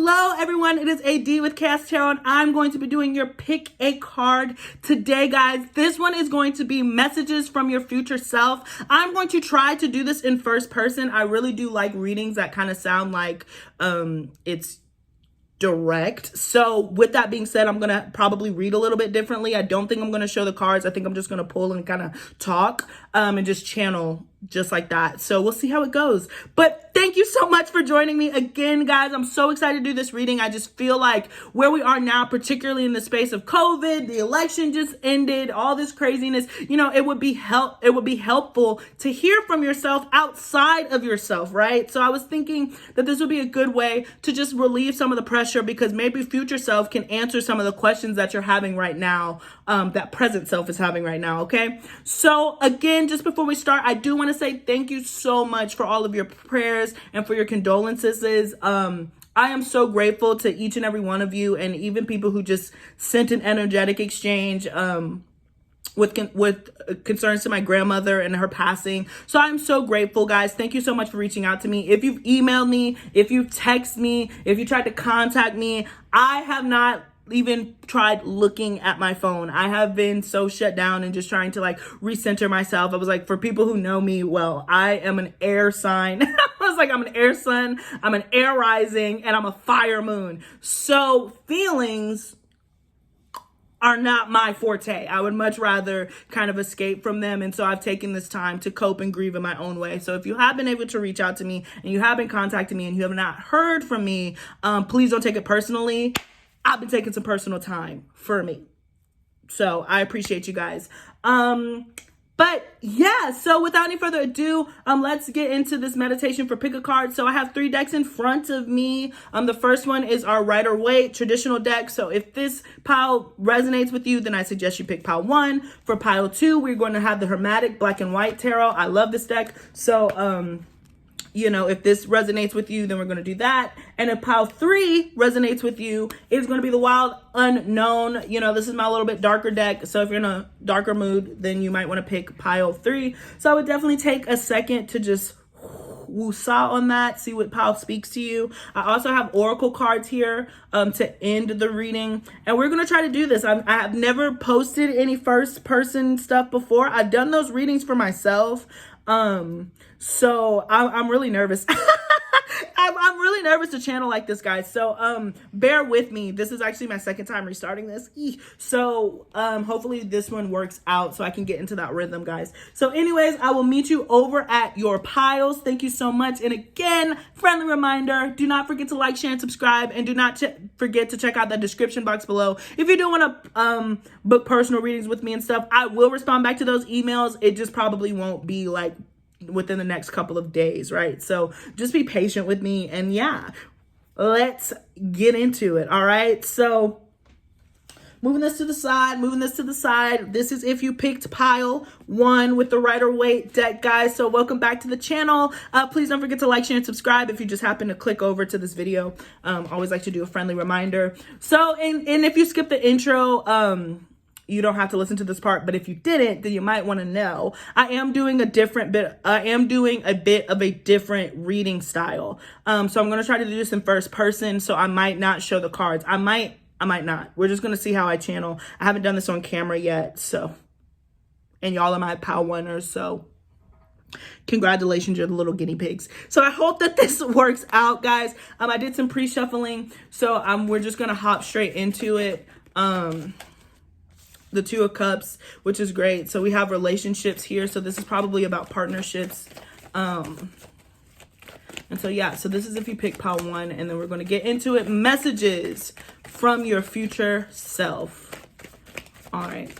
Hello everyone, it is AD with Kayxztarot Tarot, and I'm going to be doing your pick a card today, guys. This one is going to be messages from your future self. I'm going to try to do this in first person. I really do like readings that kind of sound like it's direct. So with that being said, I'm gonna probably read a little bit differently. I don't think I'm gonna show the cards. I think I'm just gonna pull and kind of talk and just channel just like that. So we'll see how it goes. But thank you so much for joining me again, guys. I'm so excited to do this reading. I just feel like where we are now, particularly in the space of COVID, the election just ended, all this craziness, you know, it would be helpful to hear from yourself outside of yourself, right? So I was thinking that this would be a good way to just relieve some of the pressure, because maybe future self can answer some of the questions that you're having right now, that present self is having right now, okay? So again, just before we start, I do want to say thank you so much for all of your prayers and for your condolences. I am so grateful to each and every one of you, and even people who just sent an energetic exchange with concerns to my grandmother and her passing. So I'm so grateful, guys. Thank you so much for reaching out to me. If you've emailed me, if you've texted me, if you tried to contact me, I have not even tried looking at my phone. I have been so shut down and just trying to like recenter myself. I was like, for people who know me well, I am an air sign. I was like, I'm an air sun, I'm an air rising, and I'm a fire moon. So feelings are not my forte. I would much rather kind of escape from them. And so I've taken this time to cope and grieve in my own way. So if you have been able to reach out to me and you have been contacting me and you have not heard from me, please don't take it personally. I've been taking some personal time for me. So I appreciate you guys. But yeah, so without any further ado, let's get into this meditation for pick a card. So I have 3 decks in front of me. The first one is our Rider-Waite traditional deck. So if this pile resonates with you, then I suggest you pick pile 1. For pile 2, we're going to have the Hermetic Black and White Tarot. I love this deck. So, you know, if this resonates with you, then we're going to do that. And if pile 3 resonates with you, it's going to be the Wild Unknown. You know, this is my little bit darker deck. So if you're in a darker mood, then you might want to pick pile 3. So I would definitely take a second to just woosah on that, see what pile speaks to you. I also have oracle cards here to end the reading, and we're going to try to do this. I have never posted any first person stuff before. I've done those readings for myself. So I'm really nervous. I'm really nervous to channel like this, guys. So bear with me. This is actually my second time restarting this. So hopefully this one works out so I can get into that rhythm, guys. So anyways, I will meet you over at your piles. Thank you so much. And again, friendly reminder, do not forget to like, share, and subscribe. And do not forget to check out the description box below. If you do want to book personal readings with me and stuff, I will respond back to those emails. It just probably won't be like within the next couple of days, right? So just be patient with me, and yeah, let's get into it. All right, so moving this to the side, this is if you picked pile 1 with the Rider-Waite deck, guys. So welcome back to the channel. Please don't forget to like, share, and subscribe if you just happen to click over to this video. Always like to do a friendly reminder. So and if you skip the intro, you don't have to listen to this part, but if you didn't, then you might want to know I am doing a bit of a different reading style. So I'm going to try to do this in first person, so I might not show the cards. I might not. We're just going to see how I channel. I haven't done this on camera yet, so, and y'all are my pile 1ers, so congratulations, you're the little guinea pigs. So I hope that this works out, guys. I did some pre-shuffling, so we're just going to hop straight into it. The 2 of Cups, which is great. So we have relationships here. So this is probably about partnerships. And so, yeah, so this is if you pick pile 1, and then we're going to get into it. Messages from your future self. All right.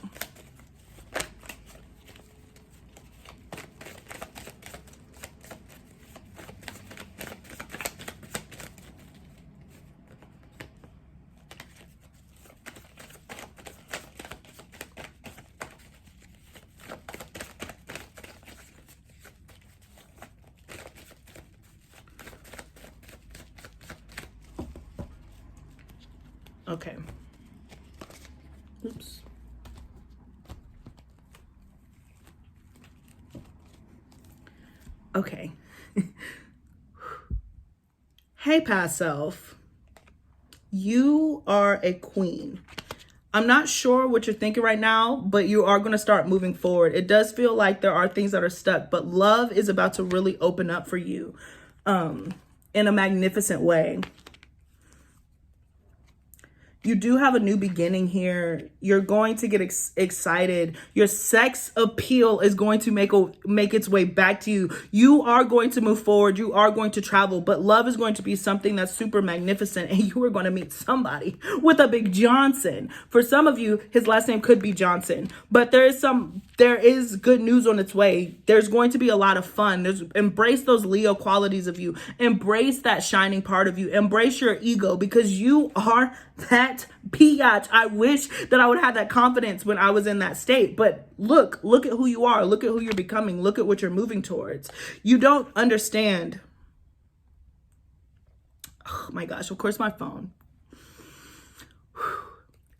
Okay. Oops. Okay. Hey, past self. You are a queen. I'm not sure what you're thinking right now, but you are going to start moving forward. It does feel like there are things that are stuck, but love is about to really open up for you in a magnificent way. You do have a new beginning here. You're going to get excited. Your sex appeal is going to make its way back to you. You are going to move forward. You are going to travel, but love is going to be something that's super magnificent, and you are going to meet somebody with a big Johnson. For some of you, his last name could be Johnson, but there is good news on its way. There's going to be a lot of fun. Embrace those Leo qualities of you. Embrace that shining part of you. Embrace your ego, because you are that biatch. I wish that I would have that confidence when I was in that state. But look at who you are. Look at who you're becoming. Look at what you're moving towards. You don't understand. Oh my gosh, of course my phone.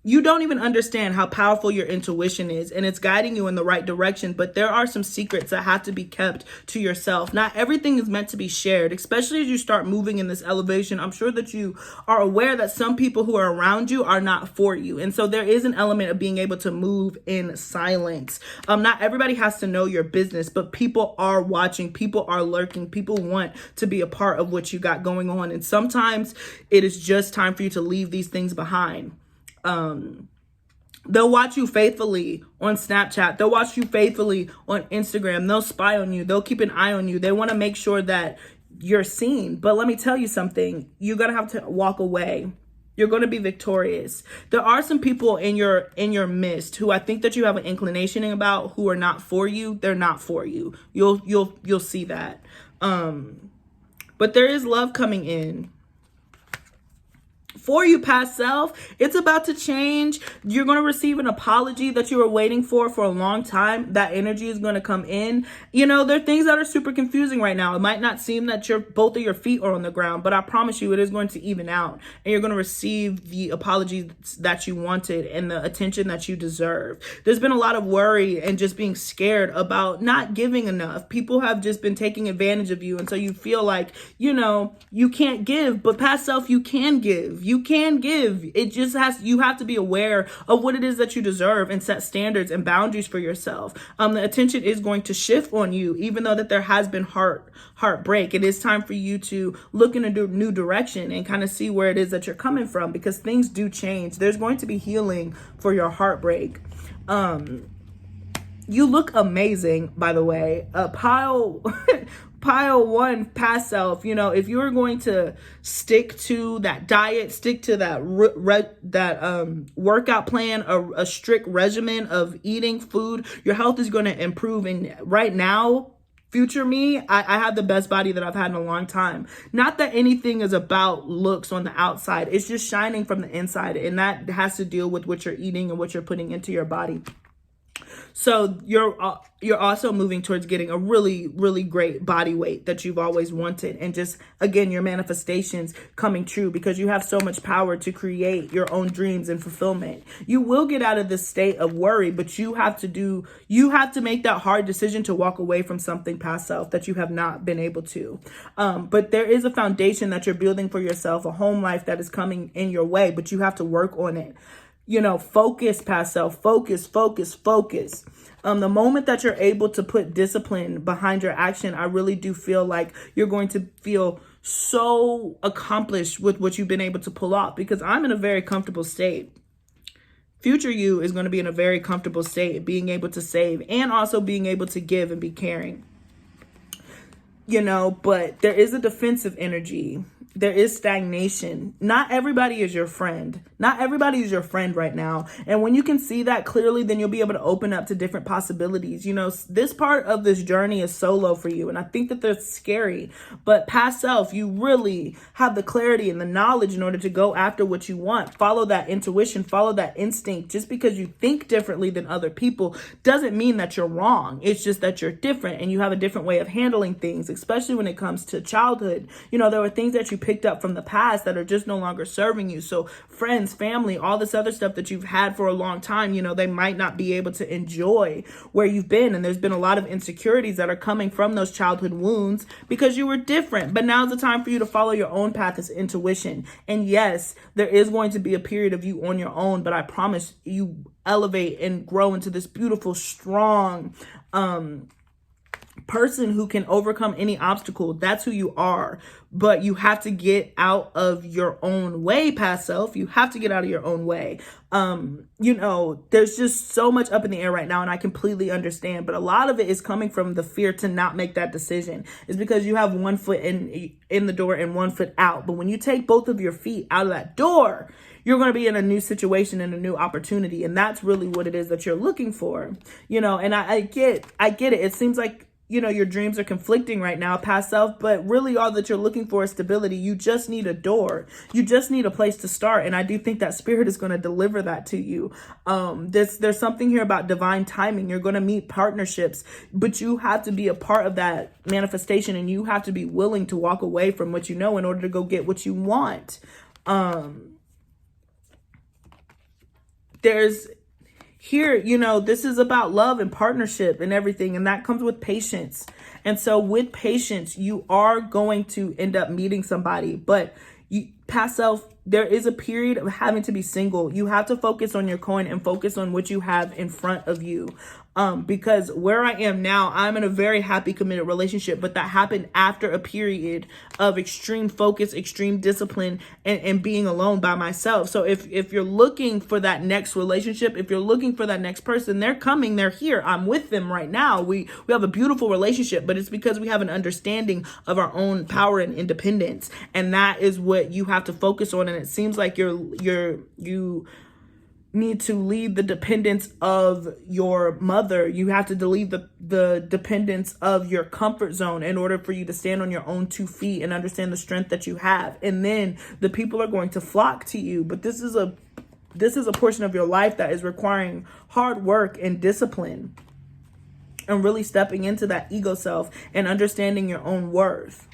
You don't even understand how powerful your intuition is, and it's guiding you in the right direction. But there are some secrets that have to be kept to yourself. Not everything is meant to be shared, especially as you start moving in this elevation. I'm sure that you are aware that some people who are around you are not for you. And so there is an element of being able to move in silence. Not everybody has to know your business, but people are watching, people are lurking, people want to be a part of what you got going on. And sometimes it is just time for you to leave these things behind. They'll watch you faithfully on Snapchat. They'll watch you faithfully on Instagram. They'll spy on you. They'll keep an eye on you. They want to make sure that you're seen. But let me tell you something. You're going to have to walk away. You're going to be victorious. There are some people in your midst who I think that you have an inclination about, who are not for you. They're not for you. You'll see that. But there is love coming in. For you, past self, it's about to change. You're going to receive an apology that you were waiting for a long time. That energy is going to come in. You know, there are things that are super confusing right now. It might not seem that both of your feet are on the ground, but I promise you it is going to even out. And you're going to receive the apology that you wanted and the attention that you deserve. There's been a lot of worry and just being scared about not giving enough. People have just been taking advantage of you. And so you feel like, you know, you can't give, but past self, you can give. You can give. It just you have to be aware of what it is that you deserve and set standards and boundaries for yourself. The attention is going to shift on you, even though that there has been heartbreak. It is time for you to look in a new direction and kind of see where it is that you're coming from, because things do change. There's going to be healing for your heartbreak. You look amazing, by the way. Pile one, past self, you know, if you're going to stick to that diet, stick to that workout plan, a strict regimen of eating food, your health is going to improve. And right now, future me, I have the best body that I've had in a long time. Not that anything is about looks on the outside. It's just shining from the inside. And that has to deal with what you're eating and what you're putting into your body. So you're also moving towards getting a really, really great body weight that you've always wanted. And just, again, your manifestations coming true, because you have so much power to create your own dreams and fulfillment. You will get out of this state of worry, but you have to make that hard decision to walk away from something, past self, that you have not been able to. But there is a foundation that you're building for yourself, a home life that is coming in your way, but you have to work on it. You know, focus, past self, focus. The moment that you're able to put discipline behind your action, I really do feel like you're going to feel so accomplished with what you've been able to pull off, because I'm in a very comfortable state. Future you is going to be in a very comfortable state, being able to save and also being able to give and be caring. You know, but there is a defensive energy. There is stagnation. Not everybody is your friend. Not everybody is your friend right now. And when you can see that clearly, then you'll be able to open up to different possibilities. You know, this part of this journey is solo for you. And I think that that's scary. But past self, you really have the clarity and the knowledge in order to go after what you want. Follow that intuition. Follow that instinct. Just because you think differently than other people doesn't mean that you're wrong. It's just that you're different and you have a different way of handling things, especially when it comes to childhood. You know, there were things that you picked up from the past that are just no longer serving you. So friends, family, all this other stuff that you've had for a long time, you know, they might not be able to enjoy where you've been. And there's been a lot of insecurities that are coming from those childhood wounds because you were different. But now's the time for you to follow your own path as intuition. And yes, there is going to be a period of you on your own, but I promise you elevate and grow into this beautiful, strong, person who can overcome any obstacle. That's who you are. But you have to get out of your own way, past self. You have to get out of your own way. You know, there's just so much up in the air right now, and I completely understand. But a lot of it is coming from the fear to not make that decision. It's because you have one foot in the door and one foot out. But when you take both of your feet out of that door, you're going to be in a new situation and a new opportunity. And that's really what it is that you're looking for. You know, and I get it. It seems like, you know, your dreams are conflicting right now, past self, but really all that you're looking for is stability. You just need a door. You just need a place to start. And I do think that spirit is going to deliver that to you. There's something here about divine timing. You're going to meet partnerships, but you have to be a part of that manifestation, and you have to be willing to walk away from what you know in order to go get what you want. There's here, you know, this is about love and partnership and everything, and that comes with patience. And so with patience, you are going to end up meeting somebody, but you, past self, there is a period of having to be single. You have to focus on your coin and focus on what you have in front of you. Because where I am now, I'm in a very happy, committed relationship, but that happened after a period of extreme focus, extreme discipline, and being alone by myself. So if you're looking for that next relationship, if you're looking for that next person, they're coming, they're here. I'm with them right now. We have a beautiful relationship, but it's because we have an understanding of our own power and independence. And that is what you have to focus on. And it seems like you need to leave the dependence of your mother. You have to leave the dependence of your comfort zone in order for you to stand on your own 2 feet and understand the strength that you have. And then the people are going to flock to you. But this is a portion of your life that is requiring hard work and discipline, and really stepping into that ego self and understanding your own worth.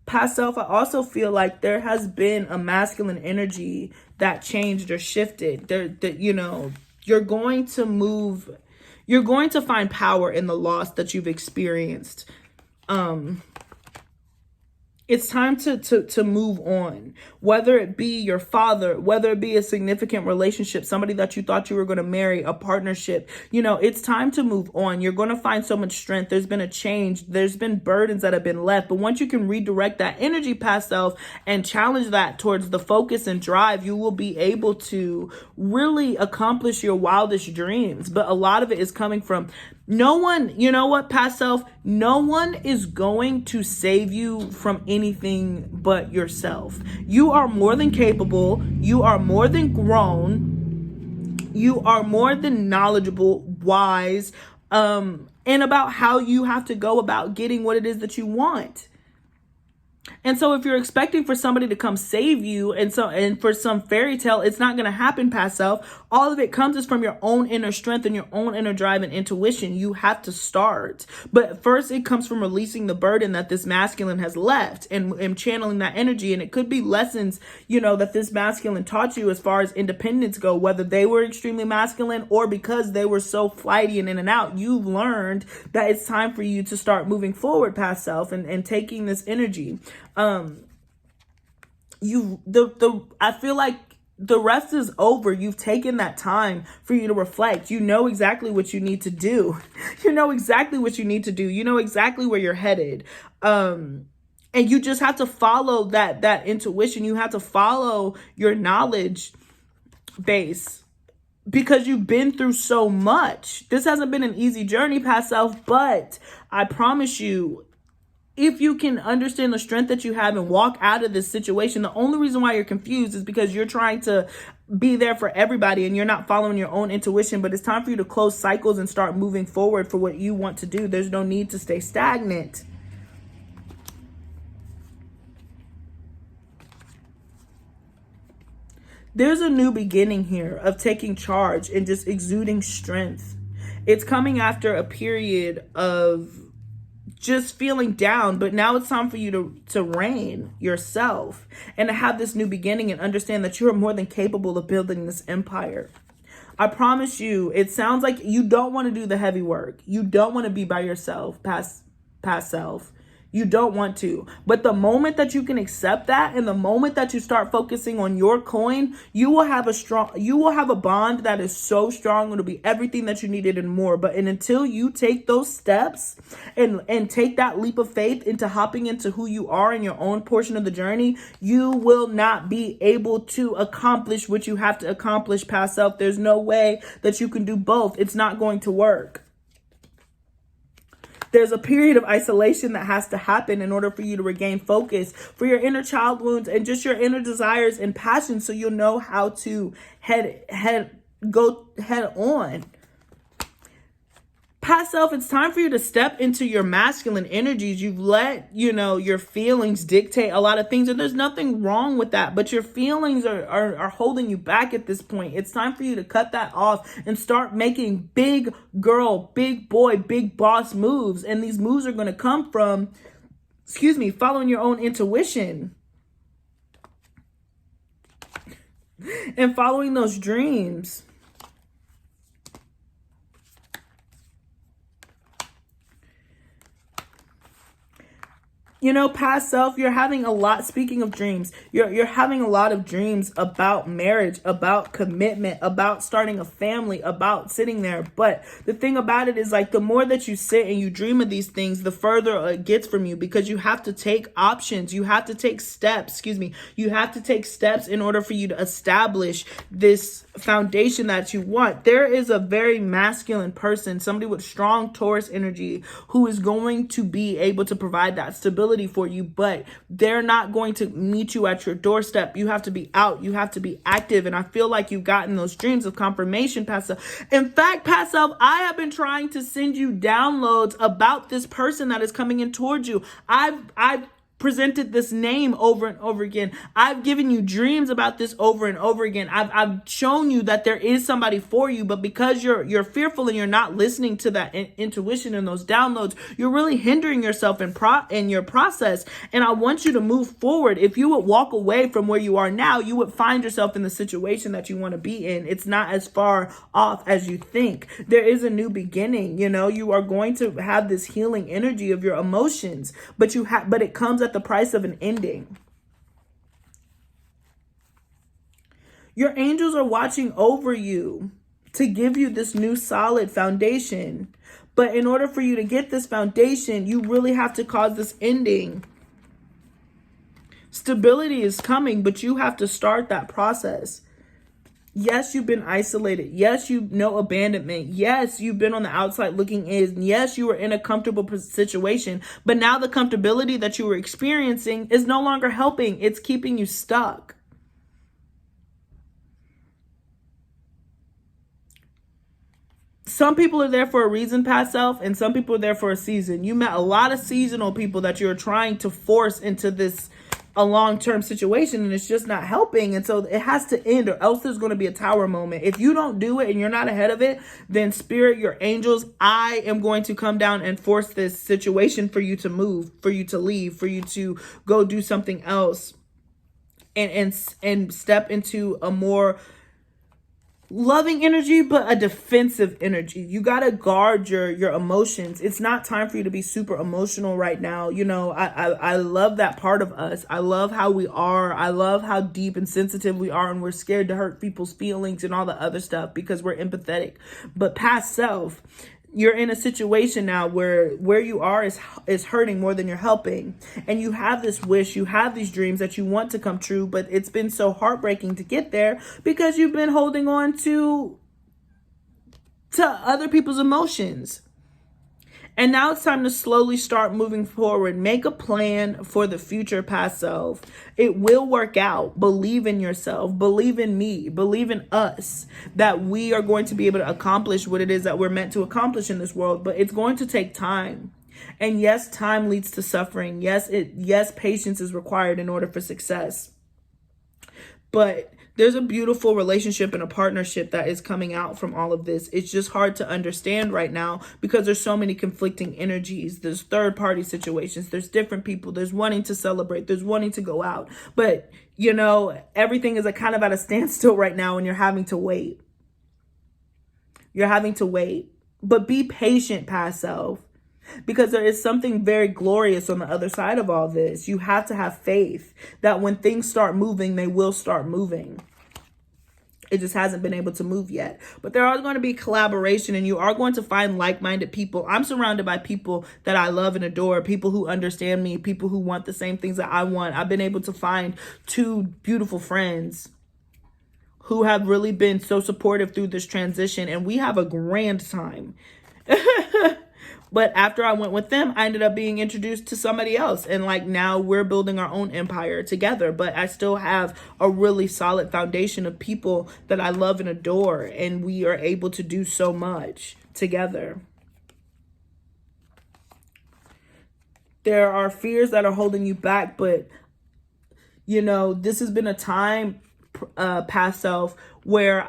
Past self, I also feel like there has been a masculine energy that changed or shifted. You know, you're going to find power in the loss that you've experienced. It's time to move on, whether it be your father, whether it be a significant relationship, somebody that you thought you were going to marry, a partnership. You know, it's time to move on. You're going to find so much strength. There's been a change. There's been burdens that have been left. But once you can redirect that energy, past self, and challenge that towards the focus and drive, you will be able to really accomplish your wildest dreams. But a lot of it is coming from no one, you know what, past self, no one is going to save you from anything but yourself. You are more than capable. You are more than grown. You are more than knowledgeable, wise, and about how you have to go about getting what it is that you want. And so if you're expecting for somebody to come save you and for some fairy tale, it's not going to happen, past self. All of it comes is from your own inner strength and your own inner drive and intuition. You have to start. But first, it comes from releasing the burden that this masculine has left and channeling that energy. And it could be lessons, you know, that this masculine taught you as far as independence go, whether they were extremely masculine or because they were so flighty and in and out. You've learned that it's time for you to start moving forward, past self, and taking this energy. I feel like the rest is over. You've taken that time for you to reflect. You know exactly what you need to do. You know exactly what you need to do. You know exactly where you're headed. And you just have to follow that intuition. You have to follow your knowledge base because you've been through so much. This hasn't been an easy journey, past self, but I promise you, if you can understand the strength that you have and walk out of this situation, the only reason why you're confused is because you're trying to be there for everybody and you're not following your own intuition. But it's time for you to close cycles and start moving forward for what you want to do. There's no need to stay stagnant. There's a new beginning here of taking charge and just exuding strength. It's coming after a period of just feeling down, but now it's time for you to reign yourself and to have this new beginning and understand that you're more than capable of building this empire. I promise you, it sounds like you don't want to do the heavy work. You don't want to be by yourself, past self. You don't want to. But the moment that you can accept that, and the moment that you start focusing on your coin, you will have a bond that is so strong. It'll be everything that you needed and more. But until you take those steps and take that leap of faith into hopping into who you are in your own portion of the journey, you will not be able to accomplish what you have to accomplish, past self. There's no way that you can do both. It's not going to work. There's a period of isolation that has to happen in order for you to regain focus for your inner child wounds and just your inner desires and passions, so you'll know how to go head on. Past self, it's time for you to step into your masculine energies. You've let, your feelings dictate a lot of things, and there's nothing wrong with that, but your feelings are holding you back at this point. It's time for you to cut that off and start making big girl, big boy, big boss moves. And these moves are going to come from, following your own intuition and following those dreams. Past self, you're having a lot, speaking of dreams, you're having a lot of dreams about marriage, about commitment, about starting a family, about sitting there. But the thing about it is, like, the more that you sit and you dream of these things, the further it gets from you, because you have to take options. You have to take steps, You have to take steps in order for you to establish this foundation that you want. There is a very masculine person, somebody with strong Taurus energy, who is going to be able to provide that stability for you, but they're not going to meet you at your doorstep. You have to be out. You have to be active. And I feel like you've gotten those dreams of confirmation, past self. In fact, past self, I have been trying to send you downloads about this person that is coming in towards you. I've presented this name over and over again. I've given you dreams about this over and over again. I've shown you that there is somebody for you, but because you're fearful and you're not listening to that intuition and those downloads, you're really hindering yourself in your process. And I want you to move forward. If you would walk away from where you are now, you would find yourself in the situation that you want to be in. It's not as far off as you think. There is a new beginning. You are going to have this healing energy of your emotions, but it comes at the price of an ending. Your angels are watching over you to give you this new solid foundation. But in order for you to get this foundation, you really have to cause this ending. Stability is coming, but you have to start that process. Yes, you've been isolated. Yes, you know abandonment. Yes, you've been on the outside looking in. Yes, you were in a comfortable situation. But now the comfortability that you were experiencing is no longer helping. It's keeping you stuck. Some people are there for a reason, past self, and some people are there for a season. You met a lot of seasonal people that you're trying to force into a long-term situation, and it's just not helping. And so it has to end, or else there's going to be a tower moment. If you don't do it and you're not ahead of it, then spirit, your angels, I am going to come down and force this situation for you to move, for you to leave, for you to go do something else and step into a more loving energy, but a defensive energy. You got to guard your emotions. It's not time for you to be super emotional right now. I love that part of us. I love how we are. I love how deep and sensitive we are, and we're scared to hurt people's feelings and all the other stuff because we're empathetic. But past self, you're in a situation now where you are is hurting more than you're helping. And you have this wish, you have these dreams that you want to come true, but it's been so heartbreaking to get there because you've been holding on to other people's emotions. And now it's time to slowly start moving forward. Make a plan for the future, past self. It will work out. Believe in yourself. Believe in me. Believe in us, that we are going to be able to accomplish what it is that we're meant to accomplish in this world. But it's going to take time. And yes, time leads to suffering. Yes, patience is required in order for success. But there's a beautiful relationship and a partnership that is coming out from all of this. It's just hard to understand right now because there's so many conflicting energies. There's third party situations. There's different people. There's wanting to celebrate. There's wanting to go out. But, you know, everything is kind of at a standstill right now and you're having to wait. You're having to wait. But be patient, past self. Because there is something very glorious on the other side of all this. You have to have faith that when things start moving, they will start moving. It just hasn't been able to move yet. But there are going to be collaboration and you are going to find like-minded people. I'm surrounded by people that I love and adore, people who understand me, people who want the same things that I want. I've been able to find 2 beautiful friends who have really been so supportive through this transition. And we have a grand time. But after I went with them, I ended up being introduced to somebody else. And like now we're building our own empire together. But I still have a really solid foundation of people that I love and adore. And we are able to do so much together. There are fears that are holding you back. But, you know, this has been a time, past self, where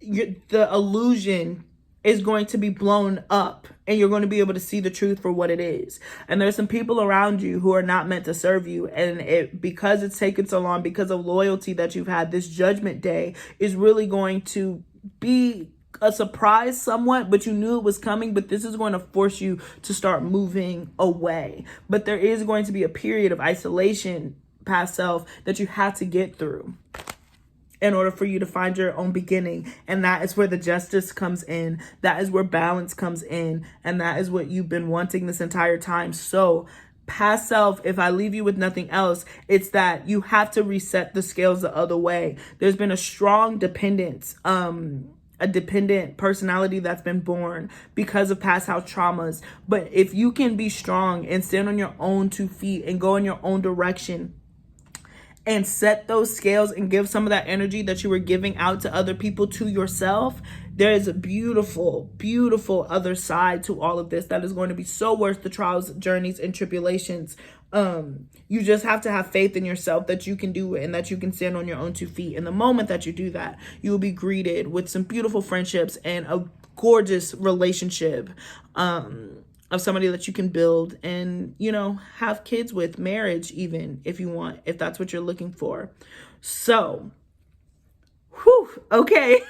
the illusion is going to be blown up and you're going to be able to see the truth for what it is. And there's some people around you who are not meant to serve you. And because it's taken so long, because of loyalty that you've had, this judgment day is really going to be a surprise somewhat, but you knew it was coming. But this is going to force you to start moving away. But there is going to be a period of isolation, past self, that you have to get through in order for you to find your own beginning. And that is where the justice comes in. That is where balance comes in. And that is what you've been wanting this entire time. So past self, if I leave you with nothing else, it's that you have to reset the scales the other way. There's been a strong dependence, a dependent personality that's been born because of past house traumas. But if you can be strong and stand on your own 2 feet and go in your own direction, and set those scales and give some of that energy that you were giving out to other people to yourself, there is a beautiful, beautiful other side to all of this that is going to be so worth the trials, journeys, and tribulations. You just have to have faith in yourself that you can do it and that you can stand on your own 2 feet. And the moment that you do that, you will be greeted with some beautiful friendships and a gorgeous relationship. Of somebody that you can build and, you know, have kids with, marriage even, if you want, if that's what you're looking for. So, okay.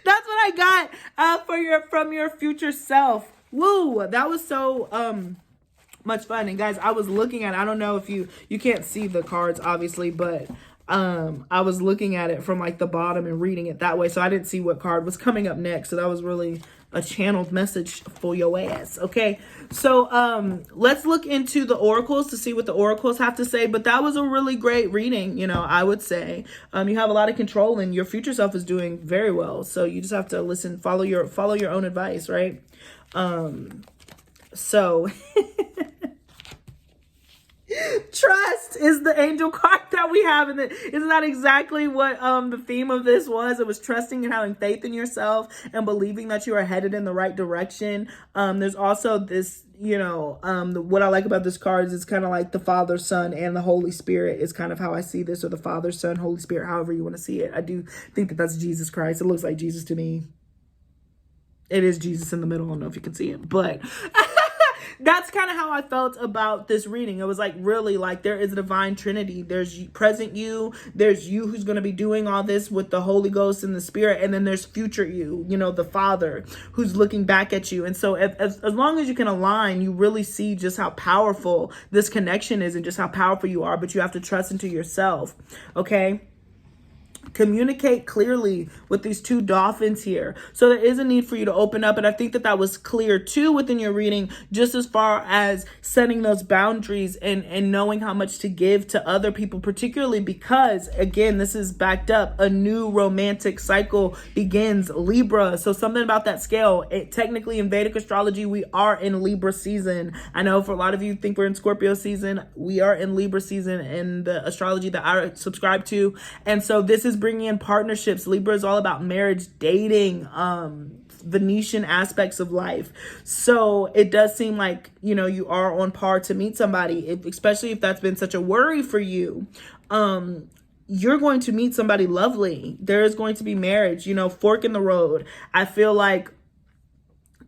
That's what I got from your future self. Woo, that was so much fun. And guys, I was looking at, I don't know if you can't see the cards obviously, but I was looking at it from like the bottom and reading it that way, so I didn't see what card was coming up next. So that was really a channeled message for your ass. Okay, so let's look into the oracles to see what the oracles have to say. But that was a really great reading, you know. I would say you have a lot of control and your future self is doing very well, so you just have to listen, follow your own advice, right? So trust is the angel card that we have, and isn't that exactly what the theme of this was? It was trusting and having faith in yourself and believing that you are headed in the right direction. There's also this, you know, what I like about this card is it's kind of like the Father, Son, and the Holy Spirit is kind of how I see this, or the Father, Son, Holy Spirit, however you want to see it. I do think that that's Jesus Christ. It looks like Jesus to me. It is Jesus in the middle. I don't know if you can see it, but that's kind of how I felt about this reading. It was like, really, like, there is a divine trinity. There's present you, there's you who's going to be doing all this with the Holy Ghost and the Spirit, and then there's future you, you know, the Father who's looking back at you. And so as long as you can align, you really see just how powerful this connection is and just how powerful you are. But you have to trust into yourself. Okay. Communicate clearly with these 2 dolphins here. So there is a need for you to open up. And I think that was clear too within your reading, just as far as setting those boundaries and knowing how much to give to other people, particularly because, again, this is backed up. A new romantic cycle begins, Libra. So something about that scale. Technically in Vedic astrology, we are in Libra season. I know for a lot of you think we're in Scorpio season. We are in Libra season in the astrology that I subscribe to. And so this is bringing in partnerships. Libra is all about marriage, dating, Venetian aspects of life. So it does seem like, you know, you are on par to meet somebody, especially if that's been such a worry for you. you're going to meet somebody lovely. There is going to be marriage, you know, fork in the road. I feel like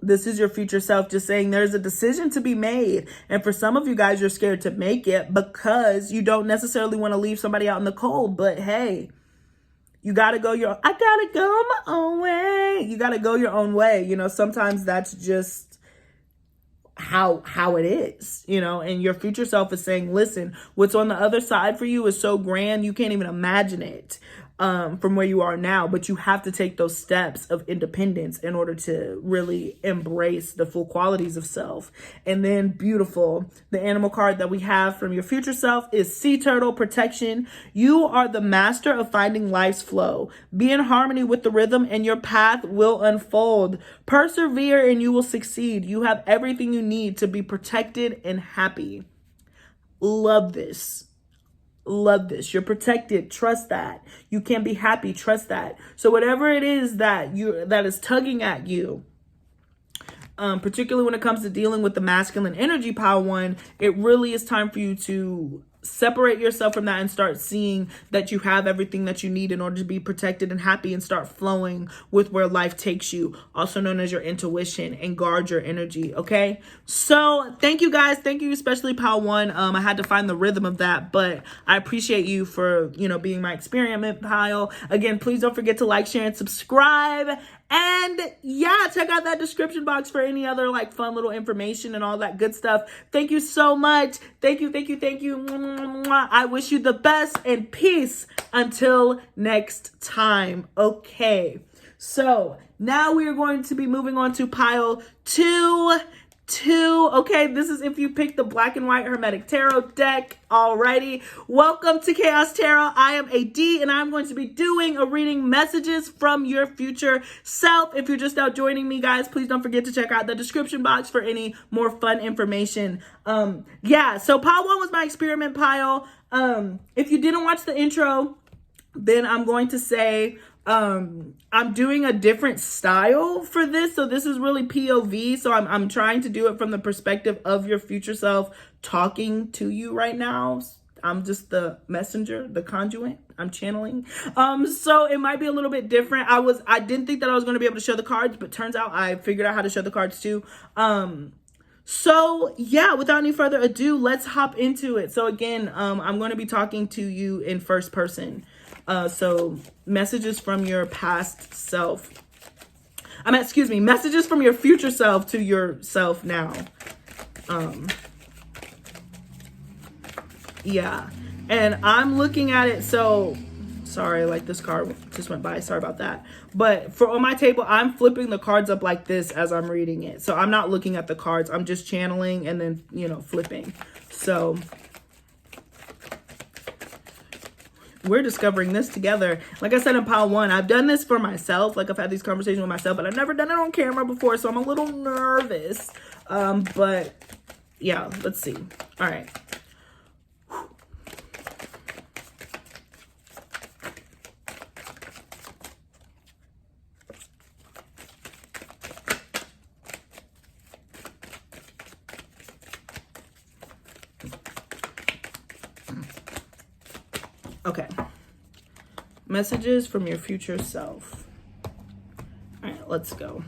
this is your future self just saying there's a decision to be made. And for some of you guys, you're scared to make it because you don't necessarily want to leave somebody out in the cold. But hey, you got to go I got to go my own way. You got to go your own way. You know, sometimes that's just how it is, you know, and your future self is saying, listen, what's on the other side for you is so grand. You can't even imagine it. From where you are now, but you have to take those steps of independence in order to really embrace the full qualities of self. And then beautiful, the animal card that we have from your future self is Sea Turtle Protection. You are the master of finding life's flow. Be in harmony with the rhythm and your path will unfold. Persevere and you will succeed. You have everything you need to be protected and happy. Love this. Love this. You're protected. Trust that. You can be happy. Trust that. So whatever it is that is tugging at you, particularly when it comes to dealing with the masculine energy, pile one, it really is time for you to separate yourself from that and start seeing that you have everything that you need in order to be protected and happy and start flowing with where life takes you, also known as your intuition, and guard your energy. Okay, so thank you guys. Thank you, especially pile one. I had to find the rhythm of that, but I appreciate you for, you know, being my experiment pile. Again, please don't forget to like, share, and subscribe. And yeah, check out that description box for any other like fun little information and all that good stuff. Thank you so much. Thank you. I wish you the best and peace until next time. Okay, so now we are going to be moving on to pile two. Okay, this is if you pick the black and white Hermetic Tarot deck. Alrighty, welcome to Chaos Tarot. I am AD and I'm going to be doing a reading messages from your future self. If you're just now joining me, guys, please don't forget to check out the description box for any more fun information. Yeah, so pile one was my experiment pile. If you didn't watch the intro, then I'm going to say I'm doing a different style for this. So this is really POV. So I'm trying to do it from the perspective of your future self talking to you right now. I'm just the messenger, the conduit. I'm channeling. So it might be a little bit different. I didn't think that I was going to be able to show the cards, but turns out I figured out how to show the cards too. So yeah, without any further ado, let's hop into it. So again, I'm going to be talking to you in first person. So messages from your past self. Messages from your future self to yourself now. Yeah. And I'm looking at it. So sorry, like this card just went by. Sorry about that. But on my table, I'm flipping the cards up like this as I'm reading it. So I'm not looking at the cards. I'm just channeling and then, you know, flipping. So we're discovering this together. Like I said in pile one, I've done this for myself. Like I've had these conversations with myself, but I've never done it on camera before. So I'm a little nervous. But yeah, let's see. All right. Okay. Messages from your future self. All right, let's go.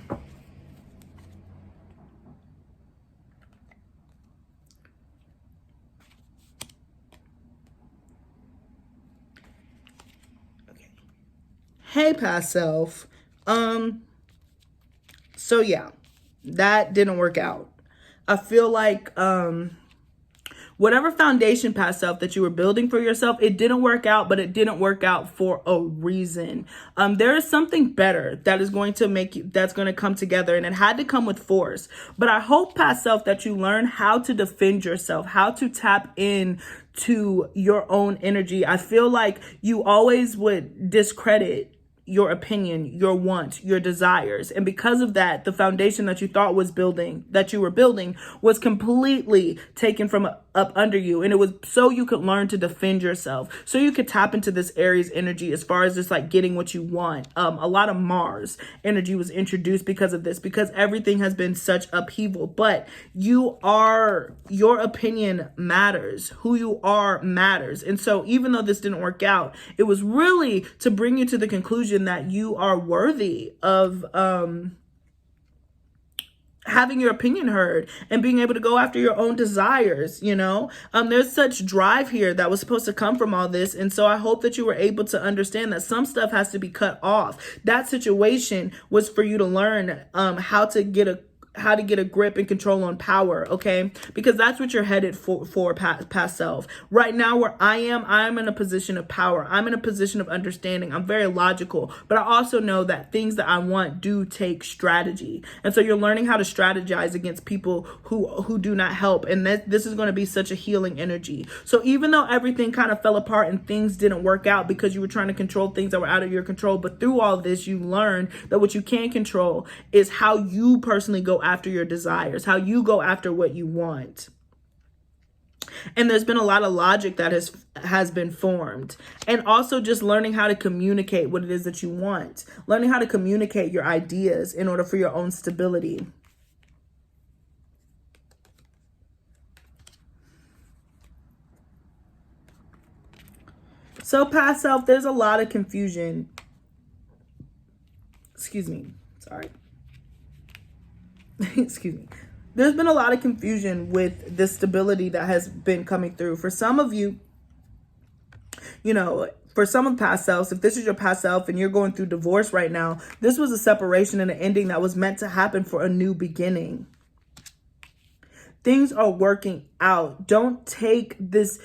Okay. Hey, past self. So yeah, that didn't work out. I feel like, whatever foundation past self that you were building for yourself, it didn't work out, but it didn't work out for a reason. There is something better that is going to that's going to come together, and it had to come with force. But I hope past self that you learn how to defend yourself, how to tap in to your own energy. I feel like you always would discredit, your opinion, your wants, your desires. And because of that, the foundation that you thought was building, that you were building, was completely taken from up under you. And it was so you could learn to defend yourself, so you could tap into this Aries energy as far as just like getting what you want. A lot of Mars energy was introduced because of this, because everything has been such upheaval. But your opinion matters. Who you are matters. And so even though this didn't work out, it was really to bring you to the conclusion that you are worthy of having your opinion heard and being able to go after your own desires. There's such drive here that was supposed to come from all this. And so I hope that you were able to understand that some stuff has to be cut off. That situation was for you to learn how to get a grip and control on power, okay? Because that's what you're headed for past self. Right now where I'm in a position of power. I'm in a position of understanding. I'm very logical, but I also know that things that I want do take strategy. And so you're learning how to strategize against people who do not help. And this is going to be such a healing energy. So even though everything kind of fell apart and things didn't work out because you were trying to control things that were out of your control, but through all this, you learned that what you can control is how you personally go after your desires, how you go after what you want. And there's been a lot of logic that has been formed. And also just learning how to communicate what it is that you want. Learning how to communicate your ideas in order for your own stability. So past self, there's a lot of confusion. Excuse me. Sorry. Excuse me. There's been a lot of confusion with the stability that has been coming through. For some of you, for some of the past selves, if this is your past self and you're going through divorce right now, this was a separation and an ending that was meant to happen for a new beginning. Things are working out. Do not take this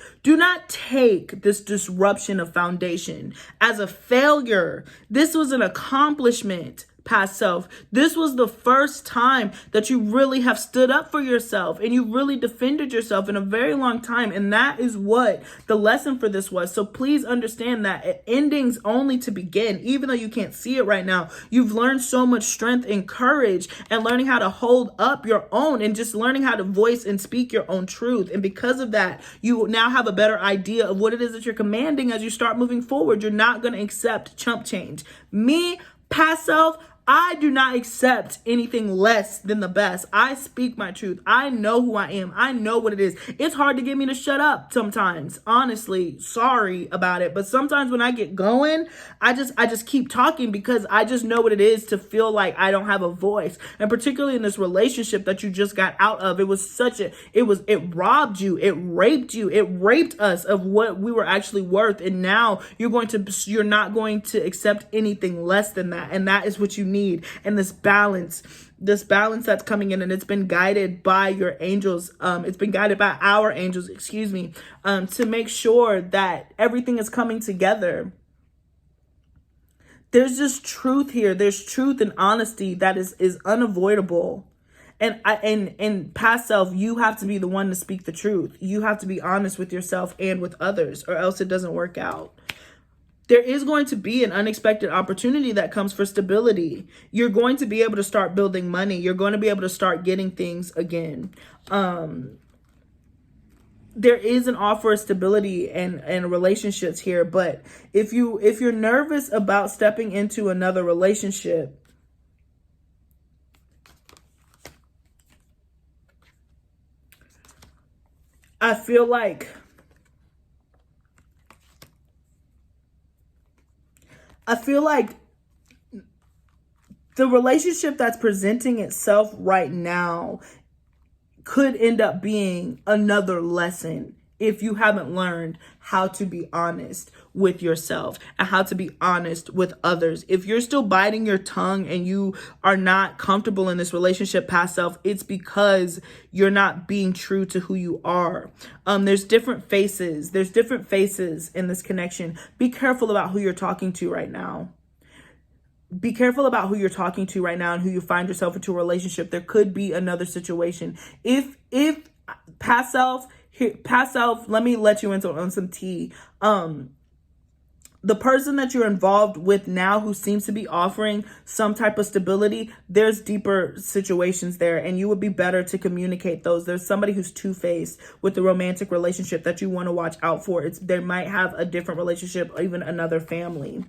disruption of foundation as a failure. This was an accomplishment. Past self, this was the first time that you really have stood up for yourself and you really defended yourself in a very long time. And that is what the lesson for this was. So please understand that endings only to begin. Even though you can't see it right now, you've learned so much strength and courage and learning how to hold up your own and just learning how to voice and speak your own truth. And because of that, you now have a better idea of what it is that you're commanding as you start moving forward. You're not going to accept chump change. Me, past self, I do not accept anything less than the best. I speak my truth. I know who I am. I know what it is. It's hard to get me to shut up sometimes. Honestly, sorry about it. But sometimes when I get going, I just keep talking because I just know what it is to feel like I don't have a voice. And particularly in this relationship that you just got out of, it robbed you. It raped you. It raped us of what we were actually worth. And now you're not going to accept anything less than that. And that is what you need. And this balance that's coming in, and it's been guided by your angels. It's been guided by our angels, to make sure that everything is coming together. There's just truth here. There's truth and honesty that is unavoidable. And past self, you have to be the one to speak the truth. You have to be honest with yourself and with others, or else it doesn't work out. There is going to be an unexpected opportunity that comes for stability. You're going to be able to start building money. You're going to be able to start getting things again. There is an offer of stability and relationships here. But if you're nervous about stepping into another relationship, I feel like the relationship that's presenting itself right now could end up being another lesson if you haven't learned how to be honest with yourself and how to be honest with others. If you're still biting your tongue and you are not comfortable in this relationship, past self, it's because you're not being true to who you are. There's different faces. There's different faces in this connection. Be careful about who you're talking to right now. Be careful about who you're talking to right now and who you find yourself into a relationship. There could be another situation. If past self, let me let you into on some tea. the person that you're involved with now who seems to be offering some type of stability, there's deeper situations there, and you would be better to communicate those. There's somebody who's two-faced with the romantic relationship that you want to watch out for. They might have a different relationship, or even another family,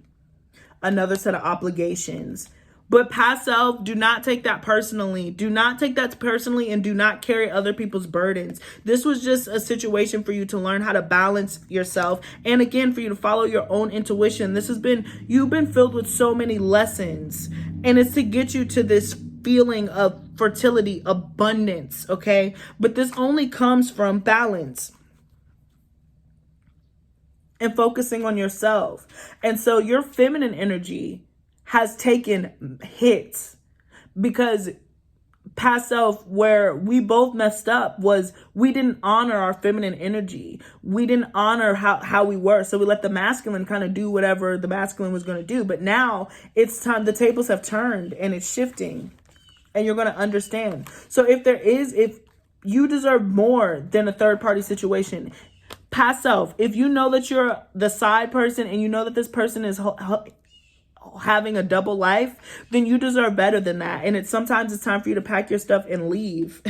another set of obligations. But past self, do not take that personally. Do not take that personally, and do not carry other people's burdens. This was just a situation for you to learn how to balance yourself. And again, for you to follow your own intuition. You've been filled with so many lessons. And it's to get you to this feeling of fertility, abundance, okay? But this only comes from balance and focusing on yourself. And so your feminine energy has taken hits, because past self, where we both messed up, was we didn't honor our feminine energy. We didn't honor how we were. So we let the masculine kind of do whatever the masculine was going to do. But now it's time. The tables have turned and it's shifting, and you're going to understand. So if you deserve more than a third party situation, past self, if you know that you're the side person and you know that this person is having a double life, then you deserve better than that. And sometimes it's time for you to pack your stuff and leave.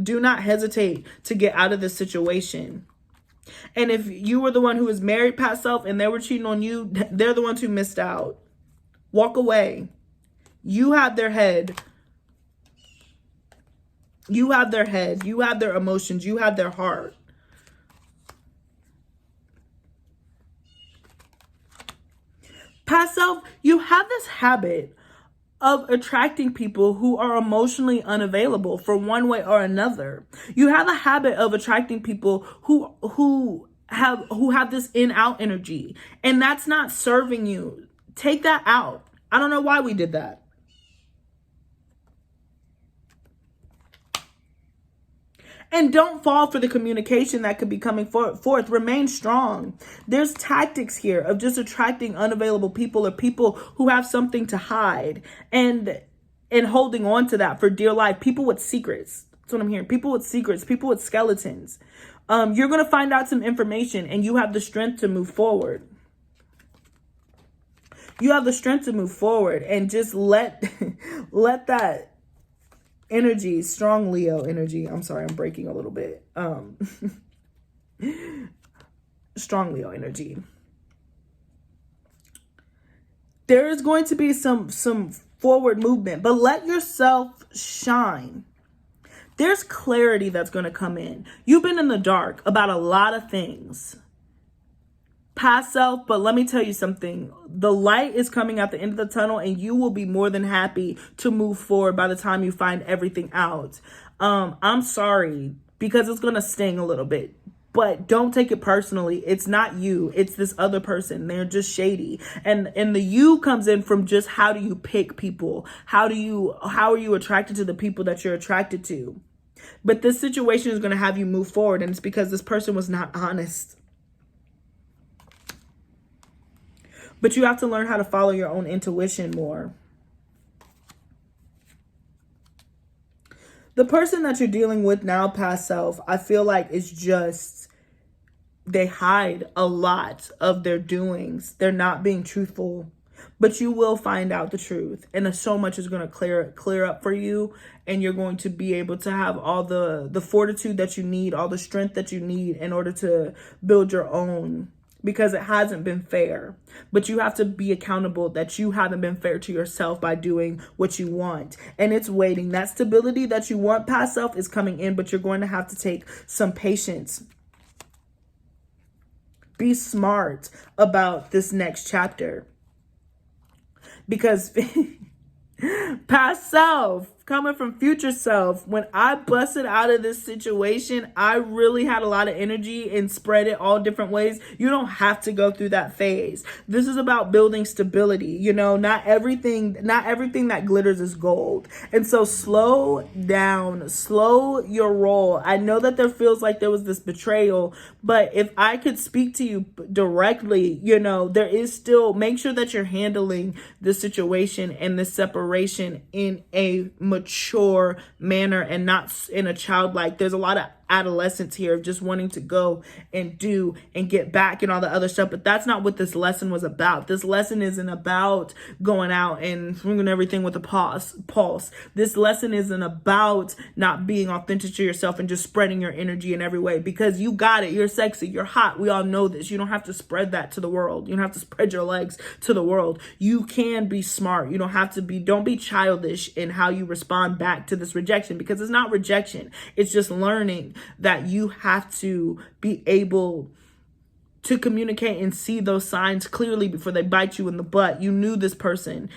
Do not hesitate to get out of this situation. And if you were the one who was married past self and they were cheating on you, they're the ones who missed out. Walk away. You have their head. You have their head. You have their emotions. You have their heart. Past self, you have this habit of attracting people who are emotionally unavailable for one way or another. You have a habit of attracting people who have this in-out energy, and that's not serving you. Take that out. I don't know why we did that. And don't fall for the communication that could be coming forth. Remain strong. There's tactics here of just attracting unavailable people, or people who have something to hide, and holding on to that for dear life. People with secrets. That's what I'm hearing. People with secrets. People with skeletons. You're going to find out some information, and you have the strength to move forward. You have the strength to move forward, and just let that energy, strong Leo energy. I'm sorry, I'm breaking a little bit. Strong Leo energy. There is going to be some forward movement, but let yourself shine. There's clarity that's going to come in. You've been in the dark about a lot of things, past self, but let me tell you something. The light is coming at the end of the tunnel, and you will be more than happy to move forward by the time you find everything out. I'm sorry, because it's going to sting a little bit, but don't take it personally. It's not you. It's this other person. They're just shady. And the you comes in from just how do you pick people? How are you attracted to the people that you're attracted to? But this situation is going to have you move forward, and it's because this person was not honest. But you have to learn how to follow your own intuition more. The person that you're dealing with now, past self, I feel like is just, they hide a lot of their doings. They're not being truthful, but you will find out the truth. And so much is going to clear up for you. And you're going to be able to have all the fortitude that you need, all the strength that you need in order to build your own. Because it hasn't been fair. But you have to be accountable that you haven't been fair to yourself by doing what you want. And it's waiting. That stability that you want, past self, is coming in, but you're going to have to take some patience. Be smart about this next chapter. Because past self, coming from future self, when I busted out of this situation, I really had a lot of energy and spread it all different ways. You don't have to go through that phase. This is about building stability. You know, not everything that glitters is gold. And so slow down, slow your roll. I know that there feels like there was this betrayal, but if I could speak to you directly, you know, there is still, make sure that you're handling this situation and this separation in a mature manner and not in a childlike. There's a lot of adolescence here of just wanting to go and do and get back and all the other stuff. But that's not what this lesson was about. This lesson isn't about going out and swinging everything with a pulse. This lesson isn't about not being authentic to yourself and just spreading your energy in every way, because you got it. You're sexy. You're hot. We all know this. You don't have to spread that to the world. You don't have to spread your legs to the world. You can be smart. You don't have to be, don't be childish in how you respond back to this rejection, because it's not rejection. It's just learning that you have to be able to communicate and see those signs clearly before they bite you in the butt. You knew this person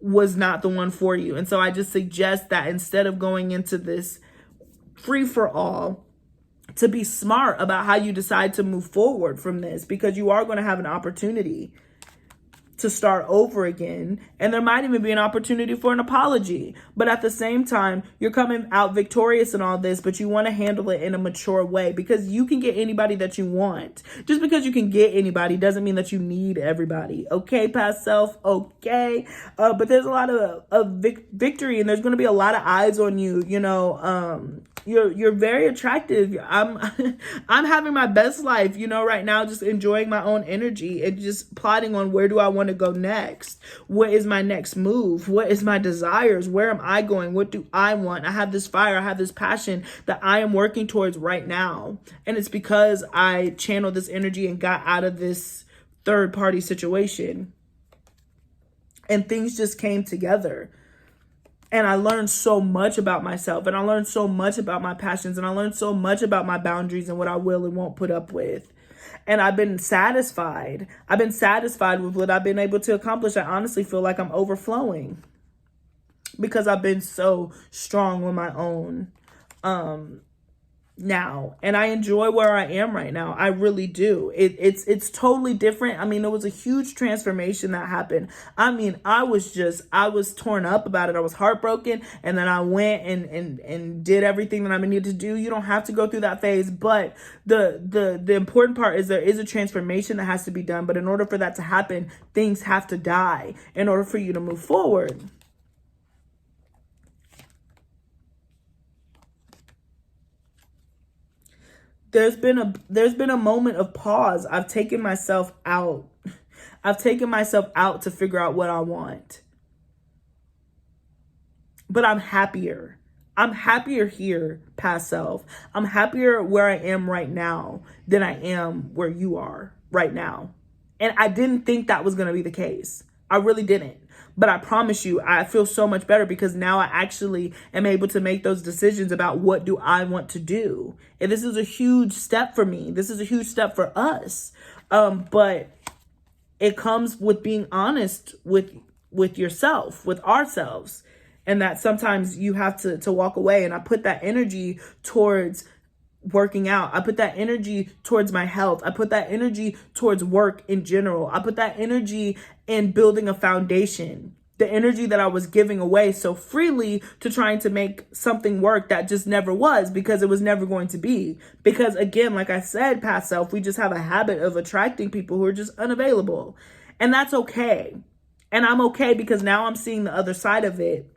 was not the one for you. And so I just suggest that instead of going into this free for all, to be smart about how you decide to move forward from this, because you are going to have an opportunity to start over again. And there might even be an opportunity for an apology. But at the same time, you're coming out victorious in all this, but you want to handle it in a mature way, because you can get anybody that you want. Just because you can get anybody doesn't mean that you need everybody. Okay, past self. Okay. But there's a lot of victory, and there's going to be a lot of eyes on you. You know, you're very attractive. I'm having my best life, you know, right now, just enjoying my own energy and just plotting on where do I want to go next? What is my next move? What is my desires? Where am I going? What do I want? I have this fire. I have this passion that I am working towards right now. And it's because I channeled this energy and got out of this third party situation. And things just came together. And I learned so much about myself, and I learned so much about my passions, and I learned so much about my boundaries and what I will and won't put up with. And I've been satisfied. I've been satisfied with what I've been able to accomplish. I honestly feel like I'm overflowing because I've been so strong on my own now. And I enjoy where I am right now. I really do. It's totally different. I mean, it was a huge transformation that happened. I mean, I was torn up about it. I was heartbroken. And then I went and did everything that I needed to do. You don't have to go through that phase. But the important part is there is a transformation that has to be done. But in order for that to happen, things have to die in order for you to move forward. There's been a moment of pause. I've taken myself out. I've taken myself out to figure out what I want. But I'm happier. I'm happier here, past self. I'm happier where I am right now than I am where you are right now. And I didn't think that was going to be the case. I really didn't. But I promise you, I feel so much better because now I actually am able to make those decisions about what do I want to do. And this is a huge step for me. This is a huge step for us. But it comes with being honest with yourself, with ourselves. And that sometimes you have to walk away. And I put that energy towards working out. I put that energy towards my health. I put that energy towards work in general. I put that energy in building a foundation. The energy that I was giving away so freely to trying to make something work that just never was, because it was never going to be. Because again, like I said, past self, we just have a habit of attracting people who are just unavailable. And that's okay. And I'm okay because now I'm seeing the other side of it.